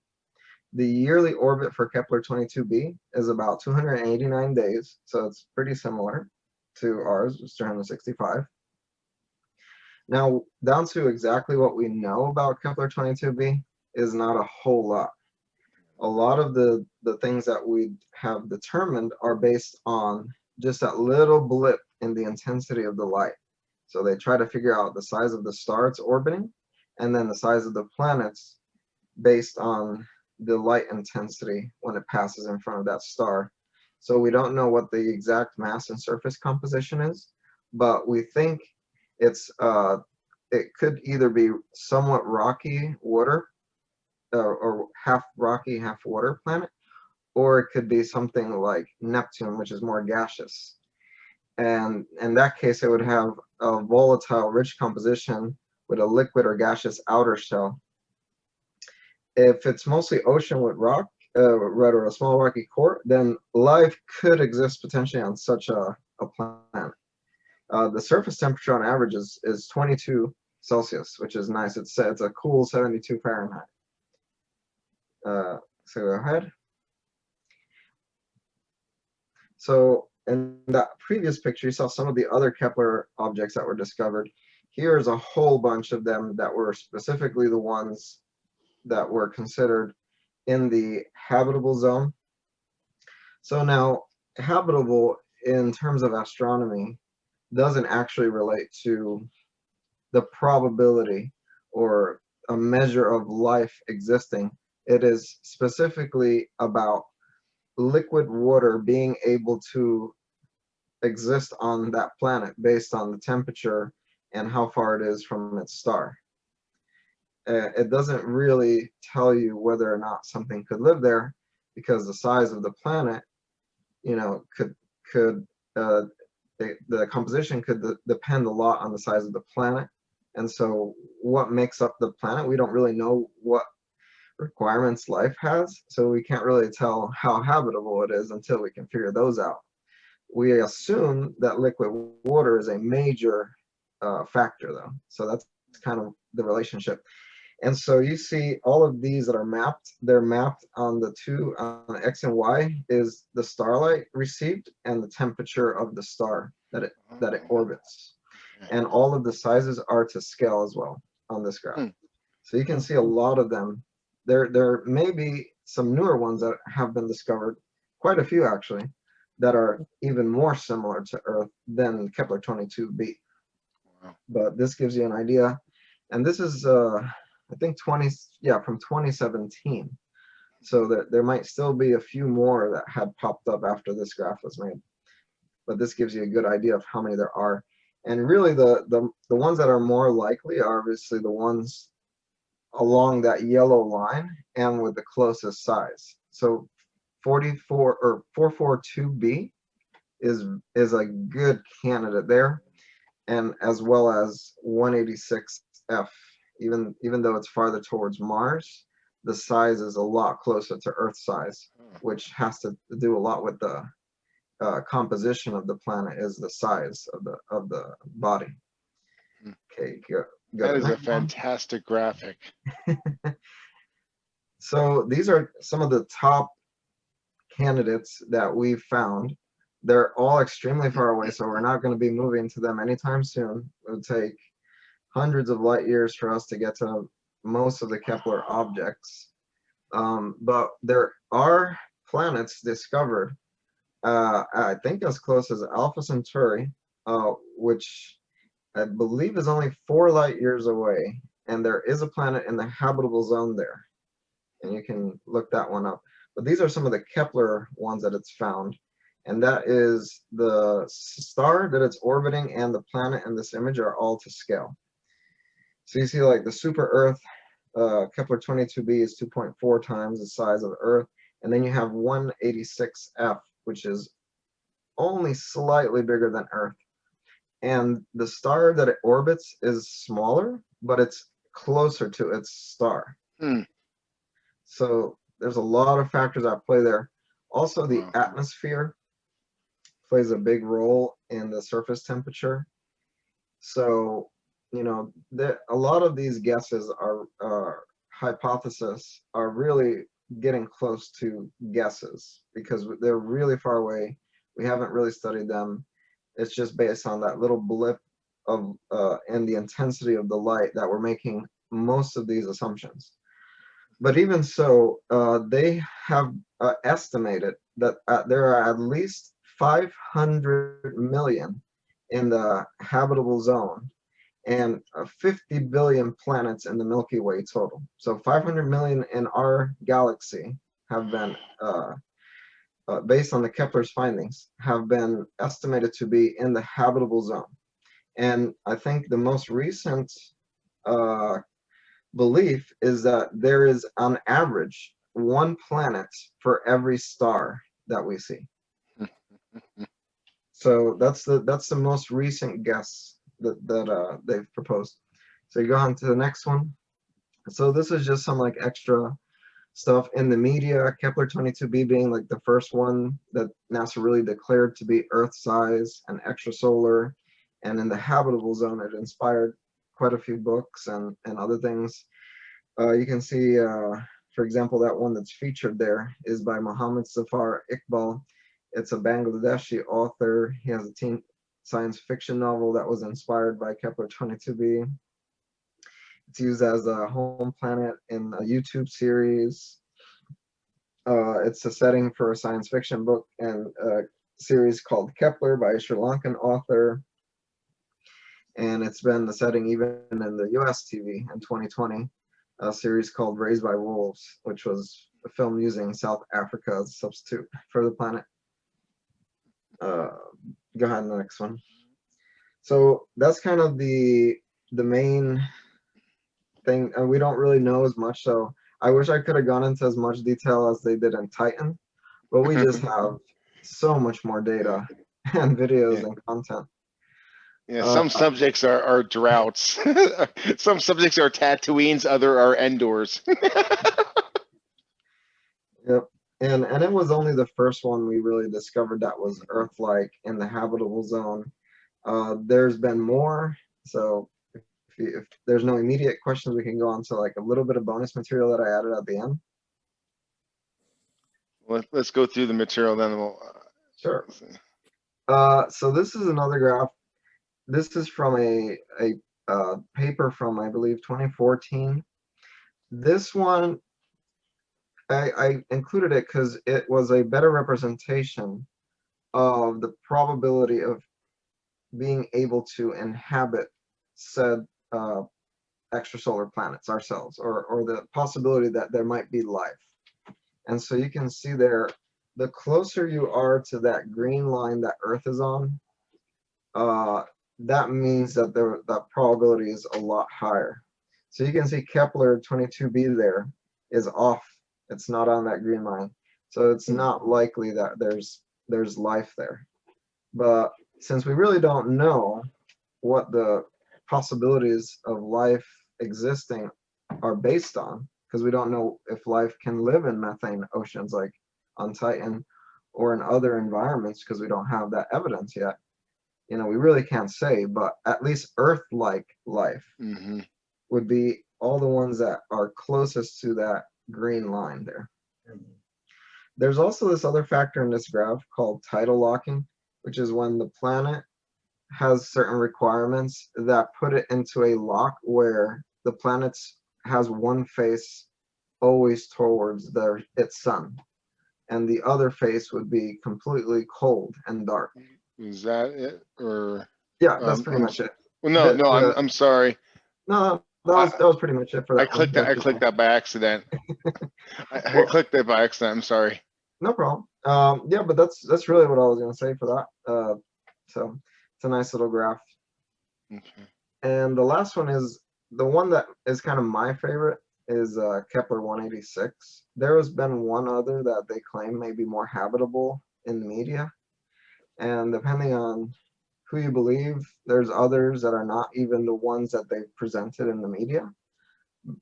The yearly orbit for Keppler-22b is about 289 days, so it's pretty similar to ours, it's 365. Now, down to exactly what we know about Keppler-22b is not a whole lot. A lot of the things that we have determined are based on just that little blip in the intensity of the light. So they try to figure out the size of the star it's orbiting, and then the size of the planets based on the light intensity when it passes in front of that star. So we don't know what the exact mass and surface composition is, but we think it's it could either be somewhat rocky water, or half rocky, half water planet, or it could be something like Neptune, which is more gaseous. And in that case, it would have a volatile, rich composition with a liquid or gaseous outer shell. If it's mostly ocean with rock, rather a small rocky core, then life could exist potentially on such a planet. The surface temperature on average is 22 Celsius, which is nice. It's a cool 72 Fahrenheit. So go ahead. So in that previous picture, you saw some of the other Kepler objects that were discovered. Here's a whole bunch of them that were specifically the ones that were considered in the habitable zone. So now, habitable in terms of astronomy doesn't actually relate to the probability or a measure of life existing. It is specifically about liquid water being able to exist on that planet based on the temperature and how far it is from its star. It doesn't really tell you whether or not something could live there, because the size of the planet, you know, the composition could depend a lot on the size of the planet. And so what makes up the planet, we don't really know what requirements life has, so we can't really tell how habitable it is until we can figure those out. We assume that liquid water is a major factor, though, so that's kind of the relationship. And so you see all of these that are mapped, they're mapped on the two, on X and Y is the starlight received and the temperature of the star that it orbits. And all of the sizes are to scale as well on this graph. So you can see a lot of them. There may be some newer ones that have been discovered, quite a few actually, that are even more similar to Earth than Keppler-22b. But this gives you an idea. And this is I think from 2017. So there might still be a few more that had popped up after this graph was made. But this gives you a good idea of how many there are. And really the ones that are more likely are obviously the ones along that yellow line and with the closest size. So 442b is a good candidate there, and as well as 186f. Even though it's farther towards Mars, the size is a lot closer to Earth size, which has to do a lot with the composition of the planet, is the size of the body. Okay, go that is a fantastic graphic. So these are some of the top candidates that we've found. They're all extremely far away, so we're not going to be moving to them anytime soon. It would take hundreds of light years for us to get to most of the Kepler objects. But there are planets discovered, I think as close as Alpha Centauri, which I believe is only 4 light years away. And there is a planet in the habitable zone there. And you can look that one up. But these are some of the Kepler ones that it's found. And that is the star that it's orbiting and the planet in this image are all to scale. So you see like the super Earth, Keppler-22b is 2.4 times the size of Earth. And then you have 186f, which is only slightly bigger than Earth. And the star that it orbits is smaller, but it's closer to its star. So there's a lot of factors at play there. Also, the atmosphere plays a big role in the surface temperature. So, you know, a lot of these guesses are hypotheses are really getting close to guesses because they're really far away. We haven't really studied them. It's just based on that little blip of and the intensity of the light that we're making most of these assumptions. But even so, they have estimated that there are at least 500 million in the habitable zone and 50 billion planets in the Milky Way total. So 500 million in our galaxy have been, based on the Kepler's findings, have been estimated to be in the habitable zone. And I think the most recent belief is that there is, on average, 1 planet for every star that we see. So that's the most recent guess that they've proposed. So you go on to the next one. So this is just some like extra stuff in the media, Keppler-22b being like the first one that NASA really declared to be Earth size and extrasolar, and in the habitable zone it inspired quite a few books and other things. You can see, for example, that one that's featured there is by Muhammad Zafar Iqbal. It's a Bangladeshi author. He has a teen science fiction novel that was inspired by Keppler-22b. It's used as a home planet in a YouTube series. It's a setting for a science fiction book, and series called Keppler by a Sri Lankan author. And it's been the setting even in the US TV in 2020, a series called Raised by Wolves, which was a film using South Africa as a substitute for the planet. Go ahead, the next one. So that's kind of the main thing, and we don't really know as much, so I wish I could have gone into as much detail as they did in Titan, but we just have so much more data and videos and content. Yeah, some subjects are droughts. Some subjects are Tatooines, other are Endors. Yep. And it was only the first one we really discovered that was Earth-like in the habitable zone. There's been more, so if there's no immediate questions, we can go on to like a little bit of bonus material that I added at the end. Let's go through the material then. Sure. So this is another graph. This is from a paper from, I believe, 2014. This one, I included it because it was a better representation of the probability of being able to inhabit said extrasolar planets ourselves, or the possibility that there might be life. And so you can see there, the closer you are to that green line that Earth is on, that means that that probability is a lot higher. So you can see Keppler-22b there is off. It's not on that green line. So it's not likely that there's life there. But since we really don't know what the possibilities of life existing are based on, because we don't know if life can live in methane oceans like on Titan or in other environments, because we don't have that evidence yet. You know, we really can't say, but at least Earth-like life would be all the ones that are closest to that green line there. There's also this other factor in this graph called tidal locking, which is when the planet has certain requirements that put it into a lock where the planet has one face always towards its sun, and the other face would be completely cold and dark. Is that it, or? Yeah, that's pretty much it. Well, no, I'm sorry. No, that was pretty much it for that. I clicked that by accident. I clicked that by accident. I'm sorry. No problem. Yeah, but that's really what I was gonna say for that. So it's a nice little graph. Okay. And the last one is the one that is kind of my favorite is Keppler-186. There has been one other that they claim may be more habitable in the media, and depending on who you believe, there's others that are not even the ones that they've presented in the media.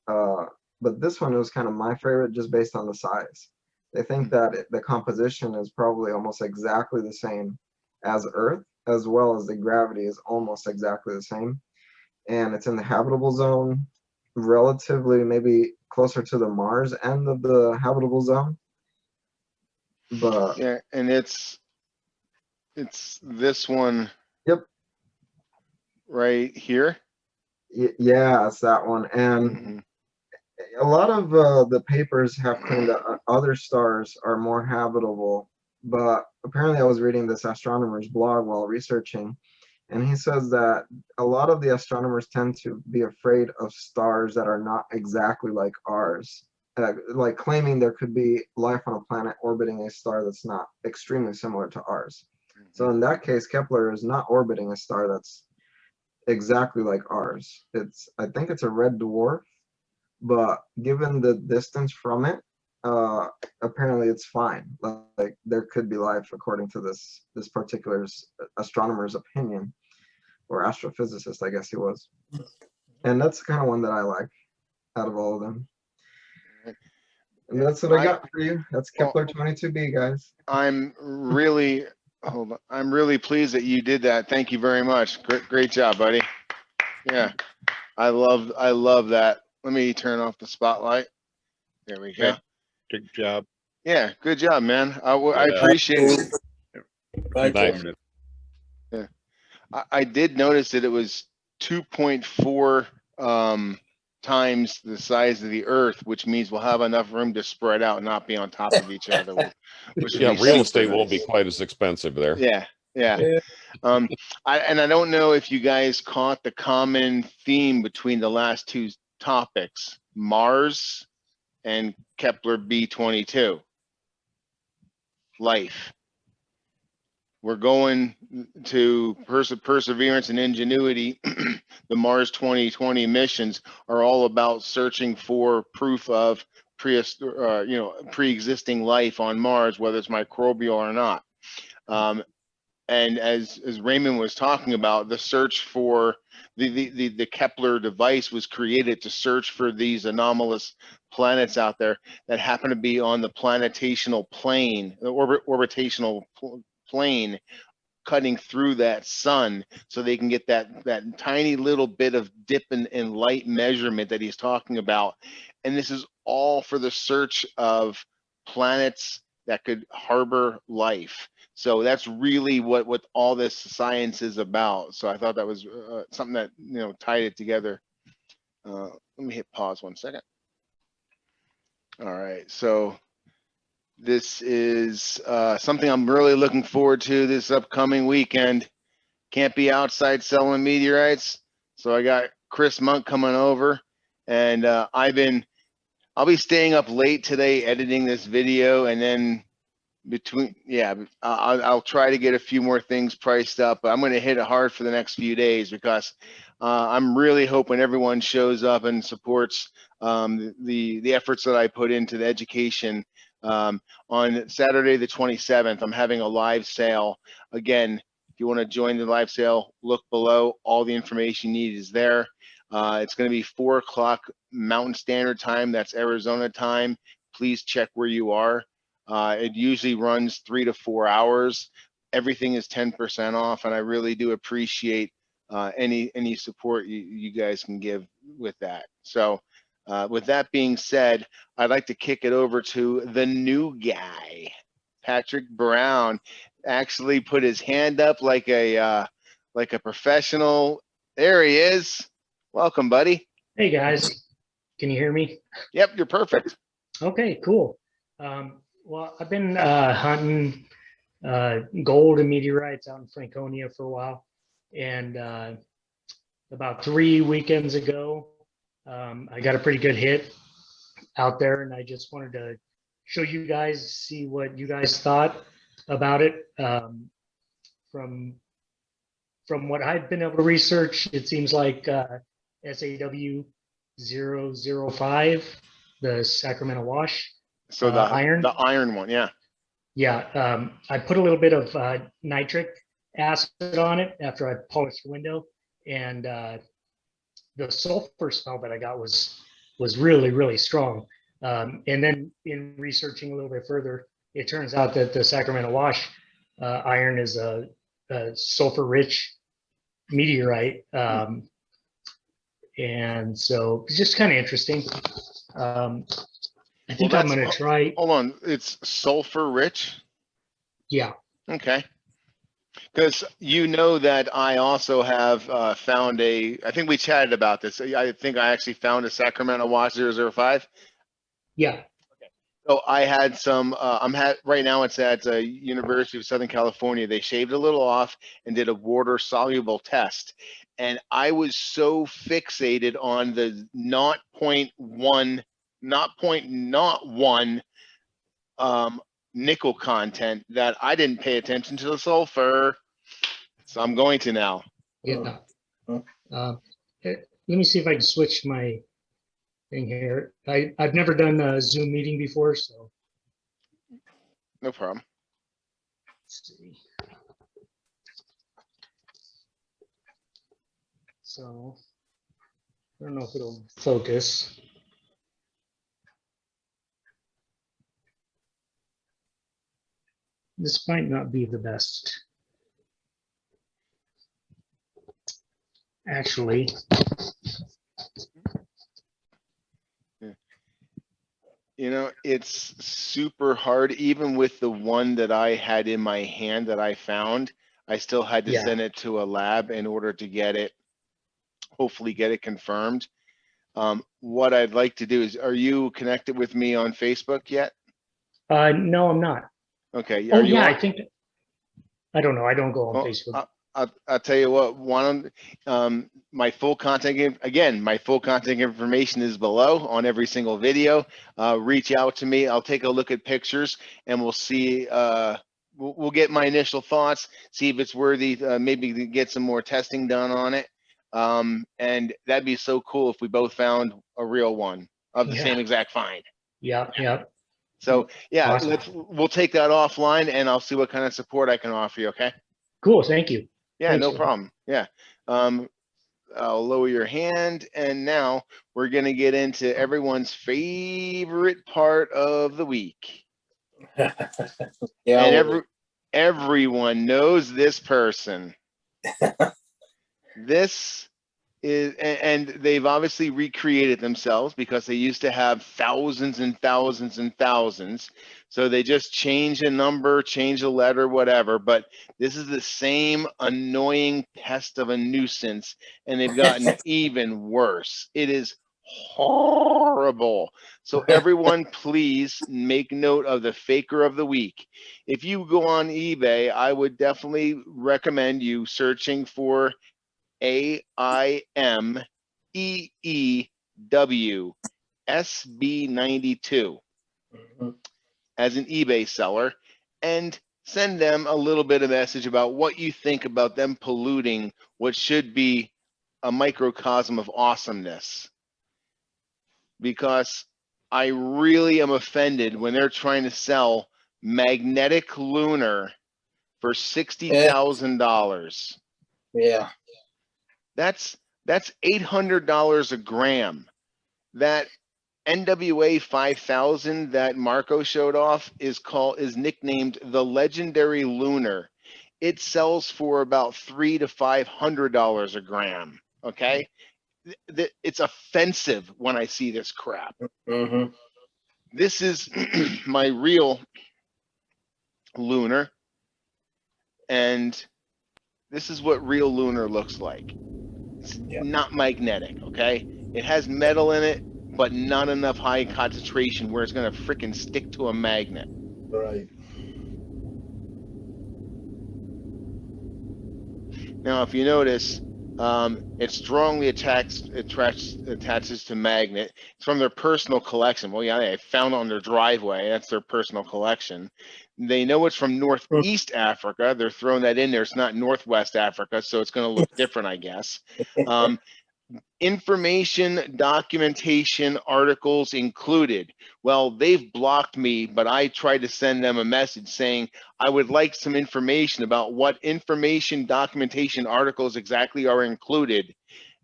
But this one was kind of my favorite just based on the size. They think that the composition is probably almost exactly the same as Earth, as well as the gravity is almost exactly the same. And it's in the habitable zone, relatively maybe closer to the Mars end of the habitable zone. But yeah, and it's this one. Yep. Right here. Yeah, it's that one. And a lot of the papers have claimed that other stars are more habitable, but apparently I was reading this astronomer's blog while researching, and he says that a lot of the astronomers tend to be afraid of stars that are not exactly like ours, like claiming there could be life on a planet orbiting a star that's not extremely similar to ours. So in that case, Keppler is not orbiting a star that's exactly like ours. I think it's a red dwarf, but given the distance from it, apparently it's fine. Like there could be life according to this particular astronomer's opinion, or astrophysicist, I guess he was. And that's the kind of one that I like out of all of them. And that's what I got for you. That's Keppler-22b, guys. I'm really pleased that you did that. Thank you very much. Great job, buddy. Yeah, I love that. Let me turn off the spotlight. There we go. Good job. Yeah, good job, man. I appreciate it. Thanks. Yeah, I did notice that it was 2.4 times the size of the Earth, which means we'll have enough room to spread out and not be on top of each other. Which would Yeah, be real super estate won't be nice. quite as expensive there. Yeah, yeah. I don't know if you guys caught the common theme between the last two topics, Mars and Keppler-22, life. We're going to Perseverance and Ingenuity. The Mars 2020 missions are all about searching for proof of pre-existing life on Mars, whether it's microbial or not. And as Raymond was talking about, the search for the Kepler device was created to search for these anomalous planets out there that happen to be on the planetational plane, the orbitational plane, cutting through that sun, so they can get that tiny little bit of dip in light measurement that he's talking about. And this is all for the search of planets that could harbor life. So that's really what all this science is about. So I thought that was something that, tied it together. Let me hit pause 1 second. All right, so this is something I'm really looking forward to this upcoming weekend. Can't be outside selling meteorites, so I got Chris Monk coming over, and I'll be staying up late today editing this video, and then I'll try to get a few more things priced up. But I'm going to hit it hard for the next few days, because I'm really hoping everyone shows up and supports the efforts that I put into the education. On Saturday the 27th, I'm having a live sale. Again, if you want to join the live sale, look below. All the information you need is there. It's going to be 4 o'clock Mountain Standard Time. That's Arizona time. Please check where you are. It usually runs 3 to 4 hours. Everything is 10% off, and I really do appreciate any support you guys can give with that. So with that being said, I'd like to kick it over to the new guy, Patrick Brown. Actually put his hand up like a professional. There he is. Welcome, buddy. Hey guys, can you hear me? Yep, you're perfect. Okay, cool. Well, I've been hunting gold and meteorites out in Franconia for a while, and about 3 weekends ago, I got a pretty good hit out there, and I just wanted to show you guys, see what you guys thought about it. From what I've been able to research, it seems like SAW 005, the Sacramento Wash. So the iron. The iron one, yeah. Yeah, I put a little bit of nitric acid on it after I polished the window, and the sulfur smell that I got was really, really strong. And then in researching a little bit further, it turns out that the Sacramento Wash iron is a sulfur-rich meteorite, and so it's just kind of interesting. I think I'm going to try. Hold on, it's sulfur rich? Yeah. Okay. Because that I also have found I think we chatted about this. I think I actually found a Sacramento Wash 005. Yeah. Okay. So I had some, right now it's at University of Southern California. They shaved a little off and did a water soluble test. And I was so fixated on the 0.1 nickel content that I didn't pay attention to the sulfur. So I'm going to now. Yeah. Let me see if I can switch my thing here. I've never done a Zoom meeting before, so. No problem. Let's see. So I don't know if it'll focus. This might not be the best. Actually. It's super hard. Even with the one that I had in my hand that I found, I still had to send it to a lab in order to hopefully get it confirmed. What I'd like to do is, are you connected with me on Facebook yet? No, I'm not. Okay. Oh Are you yeah, on? I think, I don't know. I don't go on Well, Facebook. I'll tell you what, my full contact, again, my full contact information is below on every single video. Reach out to me. I'll take a look at pictures and we'll see, we'll get my initial thoughts, see if it's worthy, maybe to get some more testing done on it. And that'd be so cool if we both found a real one of the same exact find. Yeah, yeah. So yeah, Awesome. we'll take that offline and I'll see what kind of support I can offer you, okay? Cool, thank you. Yeah, Thanks, no man. problem. Yeah. I'll lower your hand, and now we're gonna get into everyone's favorite part of the week. Yeah, And everyone knows this person. This is, and they've obviously recreated themselves because they used to have thousands and thousands and thousands. So they just change a number, change a letter, whatever. But this is the same annoying pest of a nuisance, and they've gotten even worse. It is horrible. So everyone, please make note of the faker of the week. If you go on eBay, I would definitely recommend you searching for AIMEEW SB92 as an eBay seller, and send them a little bit of message about what you think about them polluting what should be a microcosm of awesomeness. Because I really am offended when they're trying to sell magnetic lunar for $60,000. Yeah. That's $800 a gram. That NWA 5000 that Marco showed off is nicknamed the Legendary Lunar. It sells for about $300 to $500 a gram. Okay, it's offensive when I see this crap. Mm-hmm. This is my real lunar, and this is what real lunar looks like. It's not magnetic, okay? It has metal in it, but not enough high concentration where it's gonna frickin' stick to a magnet. Right. Now, if you notice, it strongly attaches to magnet. It's from their personal collection. Well, yeah, they found it on their driveway. That's their personal collection. They know it's from Northeast Africa. They're throwing that in there. It's not Northwest Africa, so it's going to look different, I guess. Information, documentation, articles included. Well, they've blocked me, but I tried to send them a message saying I would like some information about what information, documentation, articles exactly are included,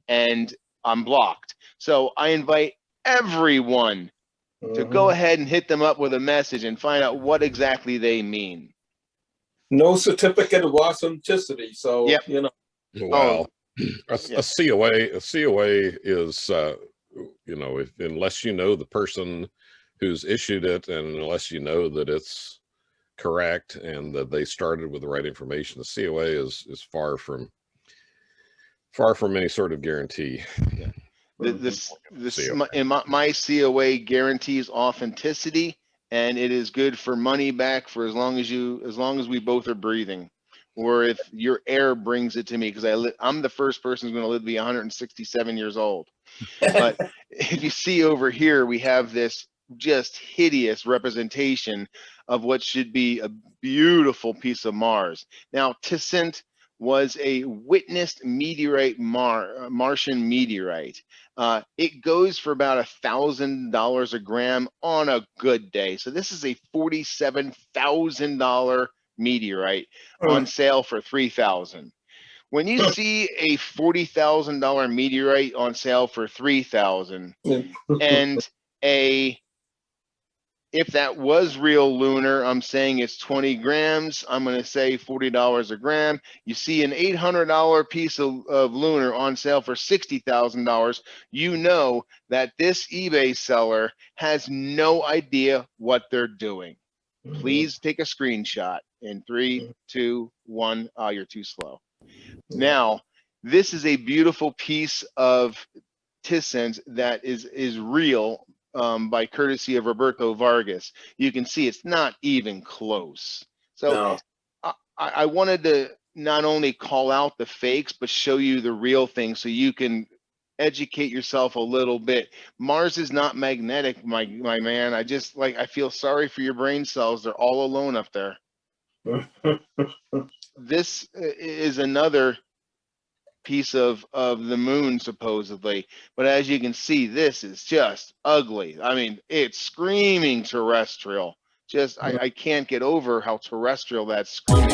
and I'm blocked. So I invite everyone to go ahead and hit them up with a message and find out what exactly they mean. No certificate of authenticity, so you know. Well, a COA is, you know, unless you know the person who's issued it, and unless you know that it's correct and that they started with the right information, the COA is far from any sort of guarantee. Yeah. My COA guarantees authenticity, and it is good for money back for as long as we both are breathing, or if your heir brings it to me, because I'm the first person who's going to live to be 167 years old. But if you see over here, we have this just hideous representation of what should be a beautiful piece of Mars. Now, Tessent was a witnessed meteorite, Martian meteorite. It goes for about $1,000 a gram on a good day. So this is a $47,000 meteorite on sale for $3,000. When you see a $40,000 meteorite on sale for $3,000, and if that was real lunar, I'm saying it's 20 grams. I'm going to say $40 a gram. You see an $800 piece of lunar on sale for $60,000. You know that this eBay seller has no idea what they're doing. Please take a screenshot in 3, 2, 1. Oh, you're too slow. Now, this is a beautiful piece of reticence that is real, by courtesy of Roberto Vargas. You can see it's not even close. So No. I wanted to not only call out the fakes, but show you the real thing so you can educate yourself a little bit. Mars is not magnetic, my man. I feel sorry for your brain cells. They're all alone up there. This is another piece of the moon, supposedly, but as you can see, this is just ugly. I mean, it's screaming terrestrial. Just I can't get over how terrestrial that's screaming.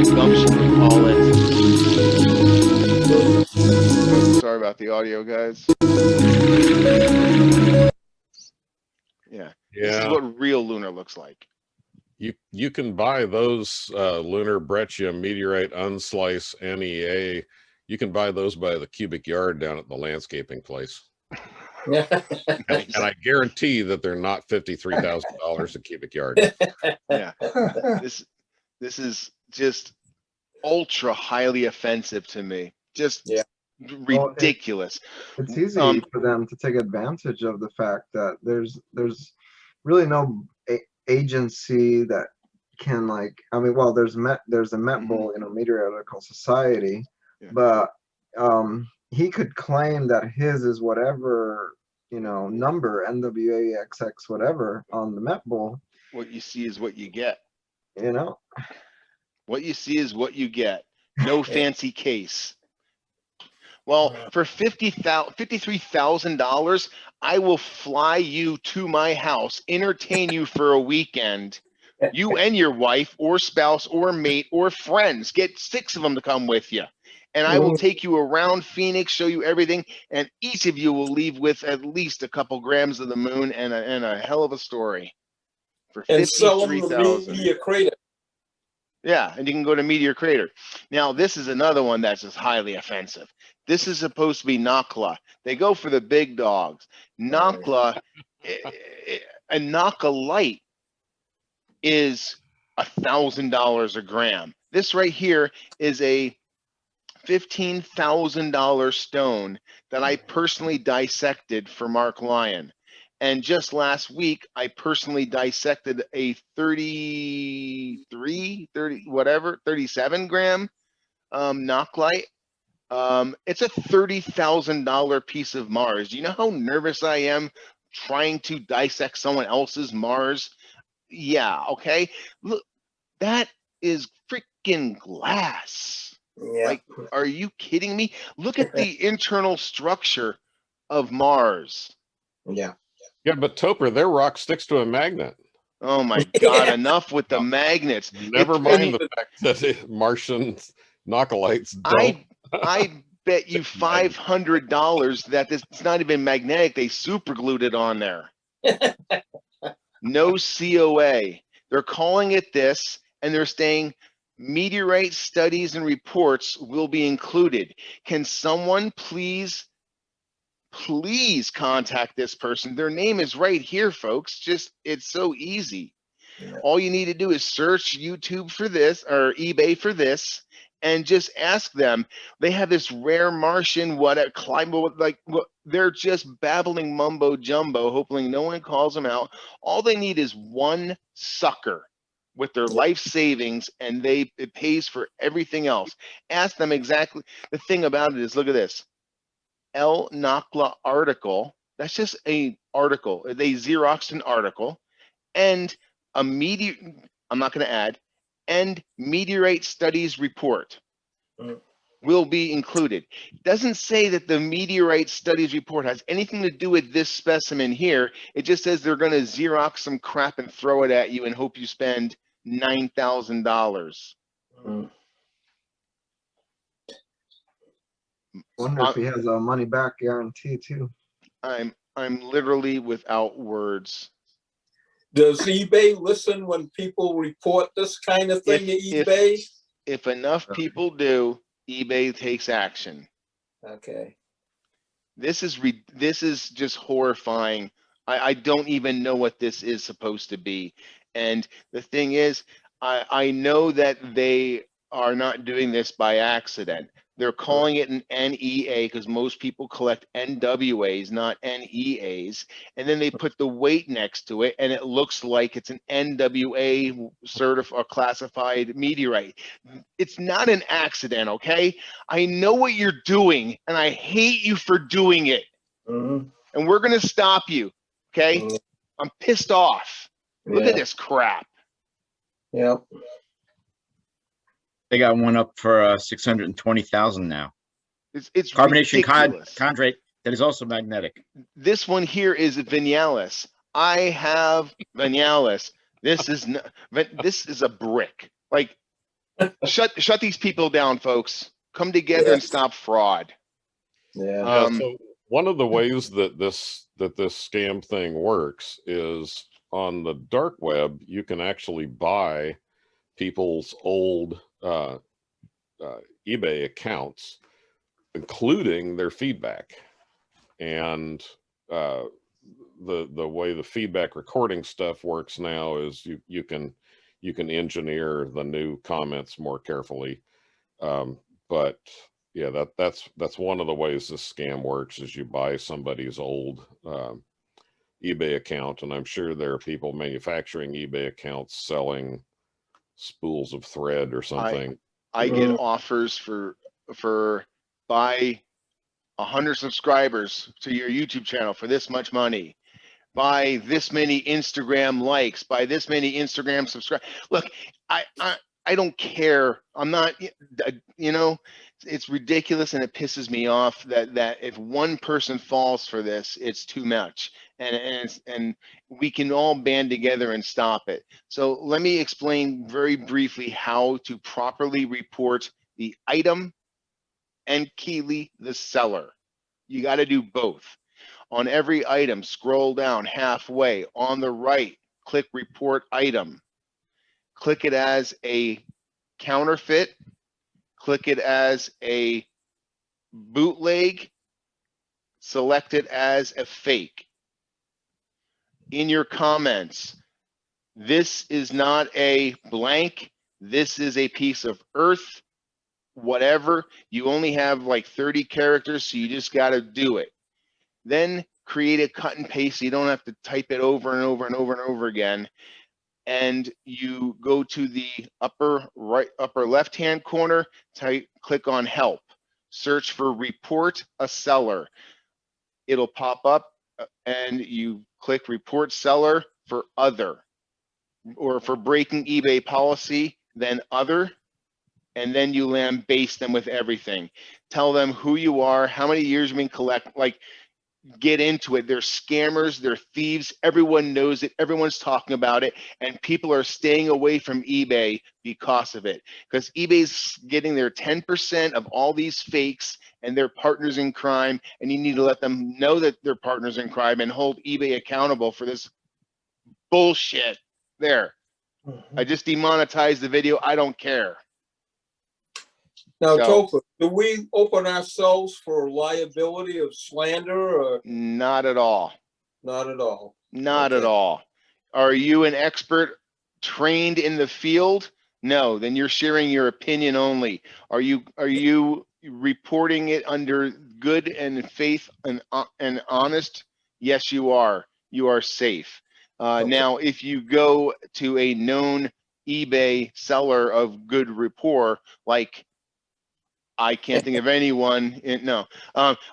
Gumption to call it. Sorry about the audio, guys. Yeah. This is what real lunar looks like. You can buy those lunar Breccia meteorite unslice NEA. You can buy those by the cubic yard down at the landscaping place. And I guarantee that they're not $53,000 a cubic yard. Yeah. This is just ultra highly offensive to me. Just ridiculous. Well, it's easy for them to take advantage of the fact that there's really no agency that can, like, I mean, well, there's a MetBull, you know, Meteorological Society, but he could claim that his is whatever, you know, number NWA XX whatever on the MetBull. What you see is what you get. You know, what you see is what you get. No fancy case. Well, for $53,000, I will fly you to my house, entertain you for a weekend, you and your wife or spouse or mate or friends. Get 6 of them to come with you. And I will take you around Phoenix, show you everything, and each of you will leave with at least a couple grams of the moon and a hell of a story. For $53,000. Yeah, and you can go to Meteor Crater. Now, this is another one that's just highly offensive. This is supposed to be Nakla. They go for the big dogs. Nakla, a Nakalite is $1,000 a gram. This right here is a $15,000 stone that I personally dissected for Mark Lyon. And just last week, I personally dissected a 37 gram Nakalite. It's a $30,000 piece of Mars. Do you know how nervous I am trying to dissect someone else's Mars? Yeah, okay. Look, that is freaking glass. Yeah. Like, are you kidding me? Look at the internal structure of Mars. Yeah. Yeah, but Topper, their rock sticks to a magnet. Oh my God, enough with the magnets. Never mind the fact that Martian Nakalites don't. I bet you $500 that it's not even magnetic. They super glued it on there. No COA. They're calling it this, and they're saying meteorite studies and reports will be included. Can someone please contact this person? Their name is right here, folks. Just, it's so easy. Yeah. All you need to do is search YouTube for this or eBay for this and just ask them. They have this rare Martian, they're just babbling mumbo jumbo, hoping no one calls them out. All they need is one sucker with their life savings, and it pays for everything else. Ask them exactly. The thing about it is, look at this. El Nakla article, that's just an article. They Xeroxed an article, and I'm not going to add, and meteorite studies report will be included. It doesn't say that the meteorite studies report has anything to do with this specimen here. It just says they're going to Xerox some crap and throw it at you and hope you spend $9,000. Wonder if he has a money back guarantee too. I'm literally without words. Does eBay listen when people report this kind of thing to eBay? If enough people do, eBay takes action. Okay. This is just horrifying. I don't even know what this is supposed to be. And the thing is, I know that they are not doing this by accident. They're calling it an NEA because most people collect NWAs, not NEAs. And then they put the weight next to it, and it looks like it's an NWA certified or classified meteorite. It's not an accident, okay? I know what you're doing, and I hate you for doing it. And we're going to stop you, okay? I'm pissed off. Look at this crap. Yeah. They got one up for 620,000 now. It's carbonation ridiculous. chondrite that is also magnetic. This one here is Vinyalis. I have Vinyalis. This is a brick. Like, shut these people down, folks. Come together and stop fraud. Yeah. So one of the ways that this scam thing works is on the dark web. You can actually buy people's old eBay accounts, including their feedback. And the way the feedback recording stuff works now is you can engineer the new comments more carefully. But yeah, that's one of the ways this scam works is you buy somebody's old eBay account, and I'm sure there are people manufacturing eBay accounts selling spools of thread or something. I get offers for buy 100 subscribers to your YouTube channel for this much money. Buy this many Instagram likes. Buy this many Instagram subscribe. Look, I don't care. I'm not, you know, it's ridiculous, and it pisses me off that if one person falls for this, it's too much, and we can all band together and stop it. So let me explain very briefly how to properly report the item and Kelley the seller. You got to do both. On every item, scroll down halfway. On the right, click report item. Click it as a counterfeit. Click it as a bootleg. Select it as a fake. In your comments, this is not a blank. This is a piece of earth, whatever. You only have like 30 characters, so you just got to do it. Then create a cut and paste so you don't have to type it over and over and over and over again. And you go to the upper left hand corner, click on help, search for report a seller. It'll pop up and you click report seller for other, or for breaking eBay policy, then other, and then you lambaste them with everything. Tell them who you are, how many years you've been collecting, like, get into it. They're scammers, they're thieves, everyone knows it, everyone's talking about it, and people are staying away from eBay because of it, because eBay's getting their 10% of all these fakes, and they're partners in crime, and you need to let them know that they're partners in crime and hold eBay accountable for this bullshit. There, I just demonetized the video. I don't care. Now, So- Topher, do we open ourselves for liability of slander, or Not at all. not at all? Not at all. Are you an expert trained in the field? No, then you're sharing your opinion only. Are you reporting it under good and faith and honest? Yes, you are. You are safe. Now, if you go to a known eBay seller of good rapport, like, I can't think of anyone.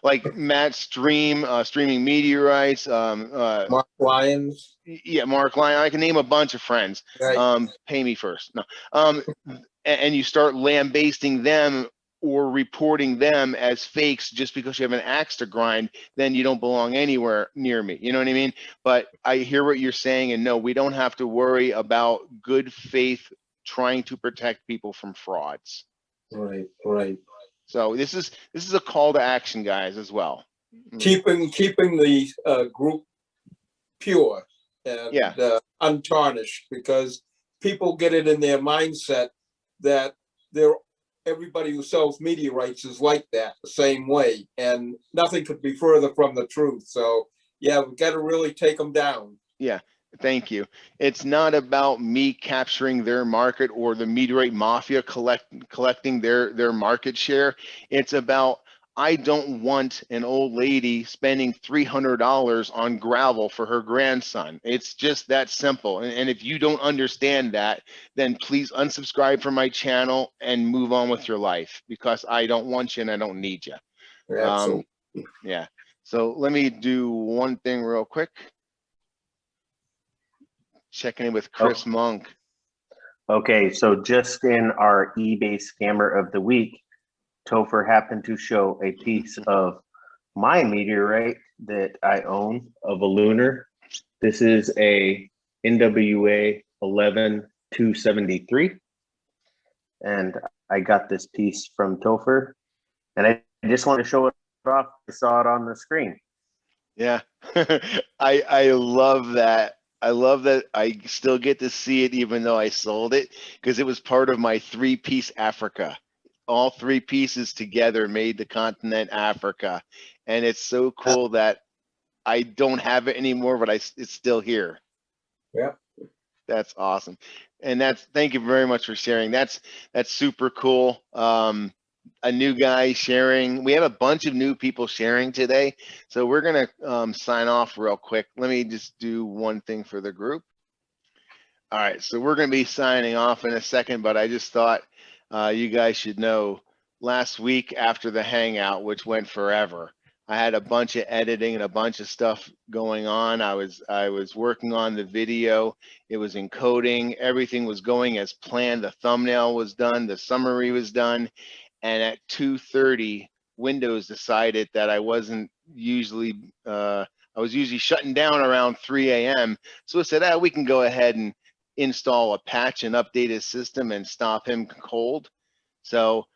Like Matt streaming Meteorites. Mark Lyons. Yeah, Mark Lyon. I can name a bunch of friends. Right. Pay me first. No. And you start lambasting them or reporting them as fakes just because you have an axe to grind, then you don't belong anywhere near me. You know what I mean? But I hear what you're saying, and no, we don't have to worry about good faith trying to protect people from frauds. Right, right. So this is a call to action, guys, as well. Keeping the group pure and untarnished, because people get it in their mindset that everybody who sells meteorites is like that, the same way, and nothing could be further from the truth. So yeah, we've got to really take them down. Yeah, Thank you. It's not about me capturing their market or the meteorite mafia collecting their market share. It's about, I don't want an old lady spending $300 on gravel for her grandson. It's just that simple. And if you don't understand that, then please unsubscribe from my channel and move on with your life, because I don't want you and I don't need you. Absolutely. Yeah. So let me do one thing real quick. Checking in with Chris Monk. Okay, so just in our eBay scammer of the week, Topher happened to show a piece of my meteorite that I own of a lunar. This is a NWA 11273, and I got this piece from Topher, and I just wanted to show it off. I saw it on the screen. Yeah, I love that. I love that I still get to see it even though I sold it, because it was part of my 3-piece Africa. All 3 pieces together made the continent Africa. And it's so cool that I don't have it anymore, but it's still here. Yeah. That's awesome. And thank you very much for sharing. That's super cool. A new guy sharing. We have a bunch of new people sharing today. So we're going to sign off real quick. Let me just do one thing for the group. All right. So we're going to be signing off in a second, but I just thought you guys should know, last week after the Hangout, which went forever, I had a bunch of editing and a bunch of stuff going on. I was working on the video. It was encoding. Everything was going as planned. The thumbnail was done. The summary was done. And at 2:30, Windows decided that I was usually shutting down around 3 a.m. So it said, we can go ahead and install a patch and update his system and stop him cold. So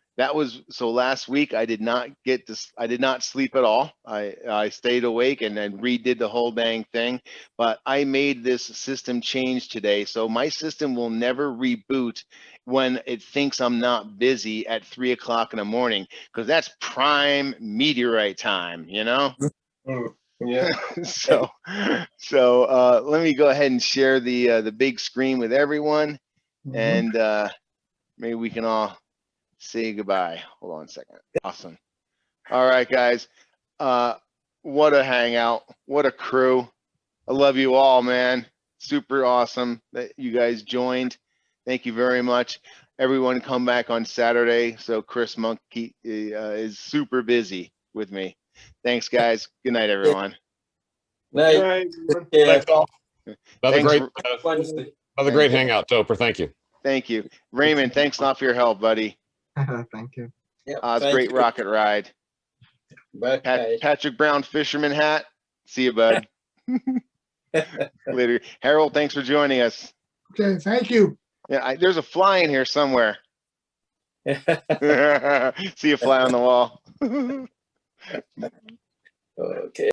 last week I did not sleep at all. I stayed awake and then redid the whole dang thing. But I made this system change today. So my system will never reboot when it thinks I'm not busy at 3 o'clock in the morning, because that's prime meteorite time, you know? Yeah. So let me go ahead and share the big screen with everyone, and maybe we can all say goodbye. Hold on a second. Awesome. All right, guys. What a hangout. What a crew. I love you all, man. Super awesome that you guys joined. Thank you very much. Everyone come back on Saturday. So Chris Monkey is super busy with me. Thanks, guys. Good night, everyone. Night. Thanks, all. Thanks Another great hangout, Topher. Thank you. Thank you. Raymond, thanks a lot for your help, buddy. Thank you. It's great rocket ride. Patrick Brown fisherman hat. See you, bud. Later. Harold, thanks for joining us. Okay, thank you. Yeah, there's a fly in here somewhere. See a fly on the wall. Okay.